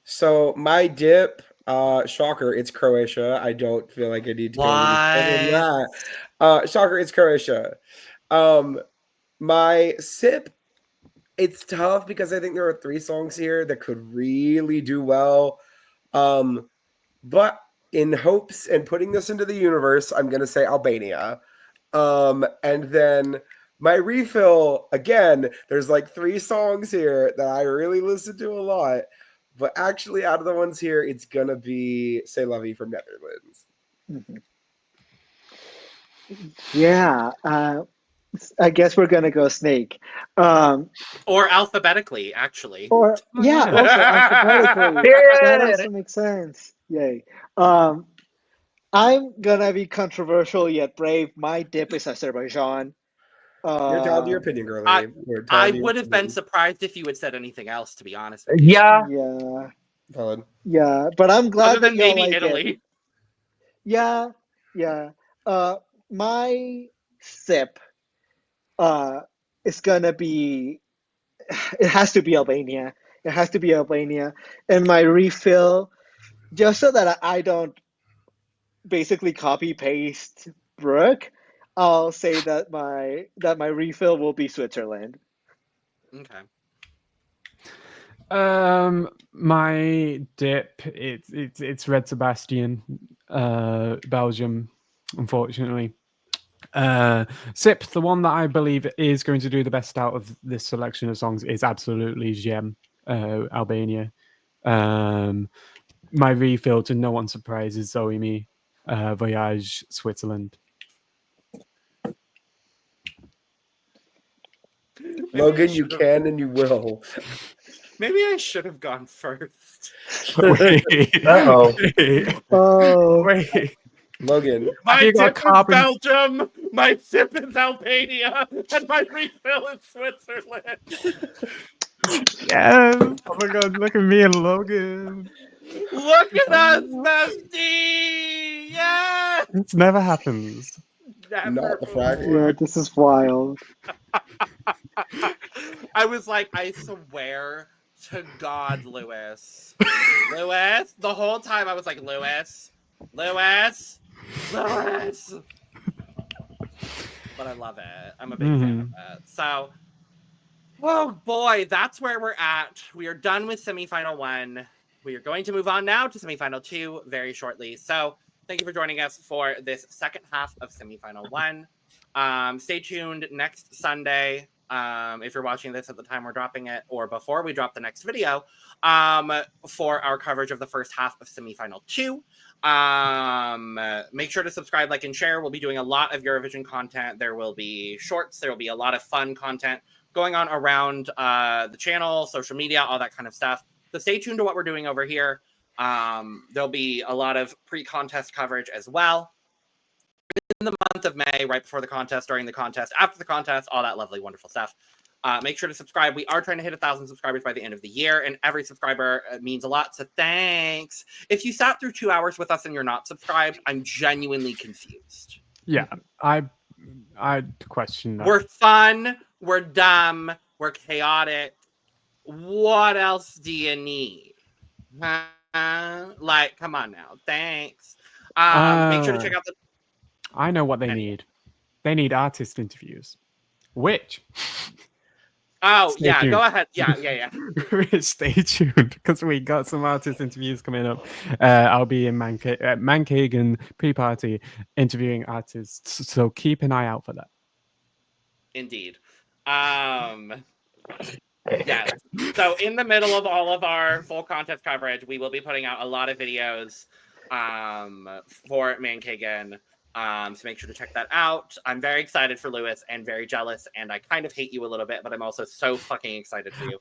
So my dip, shocker, it's Croatia. I don't feel like I need to go any further than that. Shocker, it's Croatia. My sip, it's tough because I think there are 3 songs here that could really do well. But in hopes and putting this into the universe, I'm gonna say Albania. And then my refill, again, there's like 3 songs here that I really listen to a lot. But actually, out of the ones here, it's gonna be "C'est la vie" from Netherlands. Yeah, I guess we're gonna go Snake. or alphabetically, actually. Or yeah, also alphabetically. That also makes sense. Yay. I'm gonna be controversial yet brave. My dip is Azerbaijan. You're entitled to your opinion, girlie. I would have been surprised if you had said anything else, to be honest with you. Yeah. Yeah. Valid. Yeah, but I'm glad Other than that y'all maybe like Italy. it. Yeah, yeah. My sip is gonna be. It has to be Albania. It has to be Albania. And my refill, just so that I don't basically copy paste Brook, I'll say that my refill will be Switzerland. Okay. My dip, it's Red Sebastian, Belgium, unfortunately. Sip, the one that I believe is going to do the best out of this selection of songs is absolutely Zjerm, Albania. My refill, to no one's surprise, is Zoë Më, Voyage, Switzerland. Logan, you can and you will. Maybe I should have gone first. Wait. Uh-oh. Oh, Wait. Logan. My you got dip is carbon- Belgium, my sip is Albania, and my refill is Switzerland. Yes. Oh my god, look at me and Logan. Look at us, bestie! Yeah! This never happens. Not the fact. yeah, this is wild. I was like, I swear to God, Lewis. Lewis? The whole time I was like, Lewis. But I love it. I'm a big fan of it. So, oh boy, that's where we're at. We are done with semifinal 1. We are going to move on now to semifinal 2 very shortly. So, thank you for joining us for this second half of semifinal 1. Stay tuned next Sunday. If you're watching this at the time we're dropping it, or before we drop the next video, for our coverage of the first half of semifinal 2. Make sure to subscribe, like, and share. We'll be doing a lot of Eurovision content. There will be shorts. There will be a lot of fun content going on around the channel, social media, all that kind of stuff. So stay tuned to what we're doing over here. There'll be a lot of pre-contest coverage as well. In the month of May, right before the contest, during the contest, after the contest, all that lovely, wonderful stuff. Make sure to subscribe. We are trying to hit 1,000 subscribers by the end of the year, and every subscriber means a lot, so thanks. If you sat through 2 hours with us and you're not subscribed, I'm genuinely confused. Yeah, I'd question that. We're fun, we're dumb, we're chaotic. What else do you need? Like, come on now. Thanks. Make sure to check out the... I know what they need. They need artist interviews. Which... Oh, Stay yeah, tuned. go ahead. Yeah. Stay tuned, because we got some artist interviews coming up. I'll be in Mankagan pre-party interviewing artists, so keep an eye out for that. Indeed. Yeah. So in the middle of all of our full contest coverage, we will be putting out a lot of videos for Mankagan. So make sure to check that out. I'm very excited for Lewis and very jealous, and I kind of hate you a little bit, but I'm also so fucking excited for you.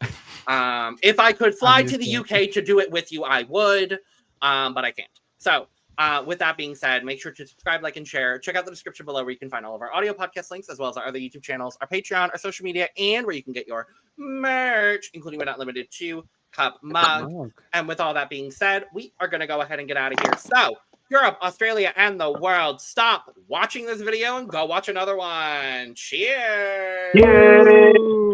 If I could fly to the UK to do it with you, I would, but I can't. So with that being said, make sure to subscribe, like, and share. Check out the description below where you can find all of our audio podcast links, as well as our other YouTube channels, our Patreon, our social media, and where you can get your merch, including but not limited to Cup Mug. And with all that being said, we are going to go ahead and get out of here. So Europe, Australia, and the world, stop watching this video and go watch another one. Cheers! Yay!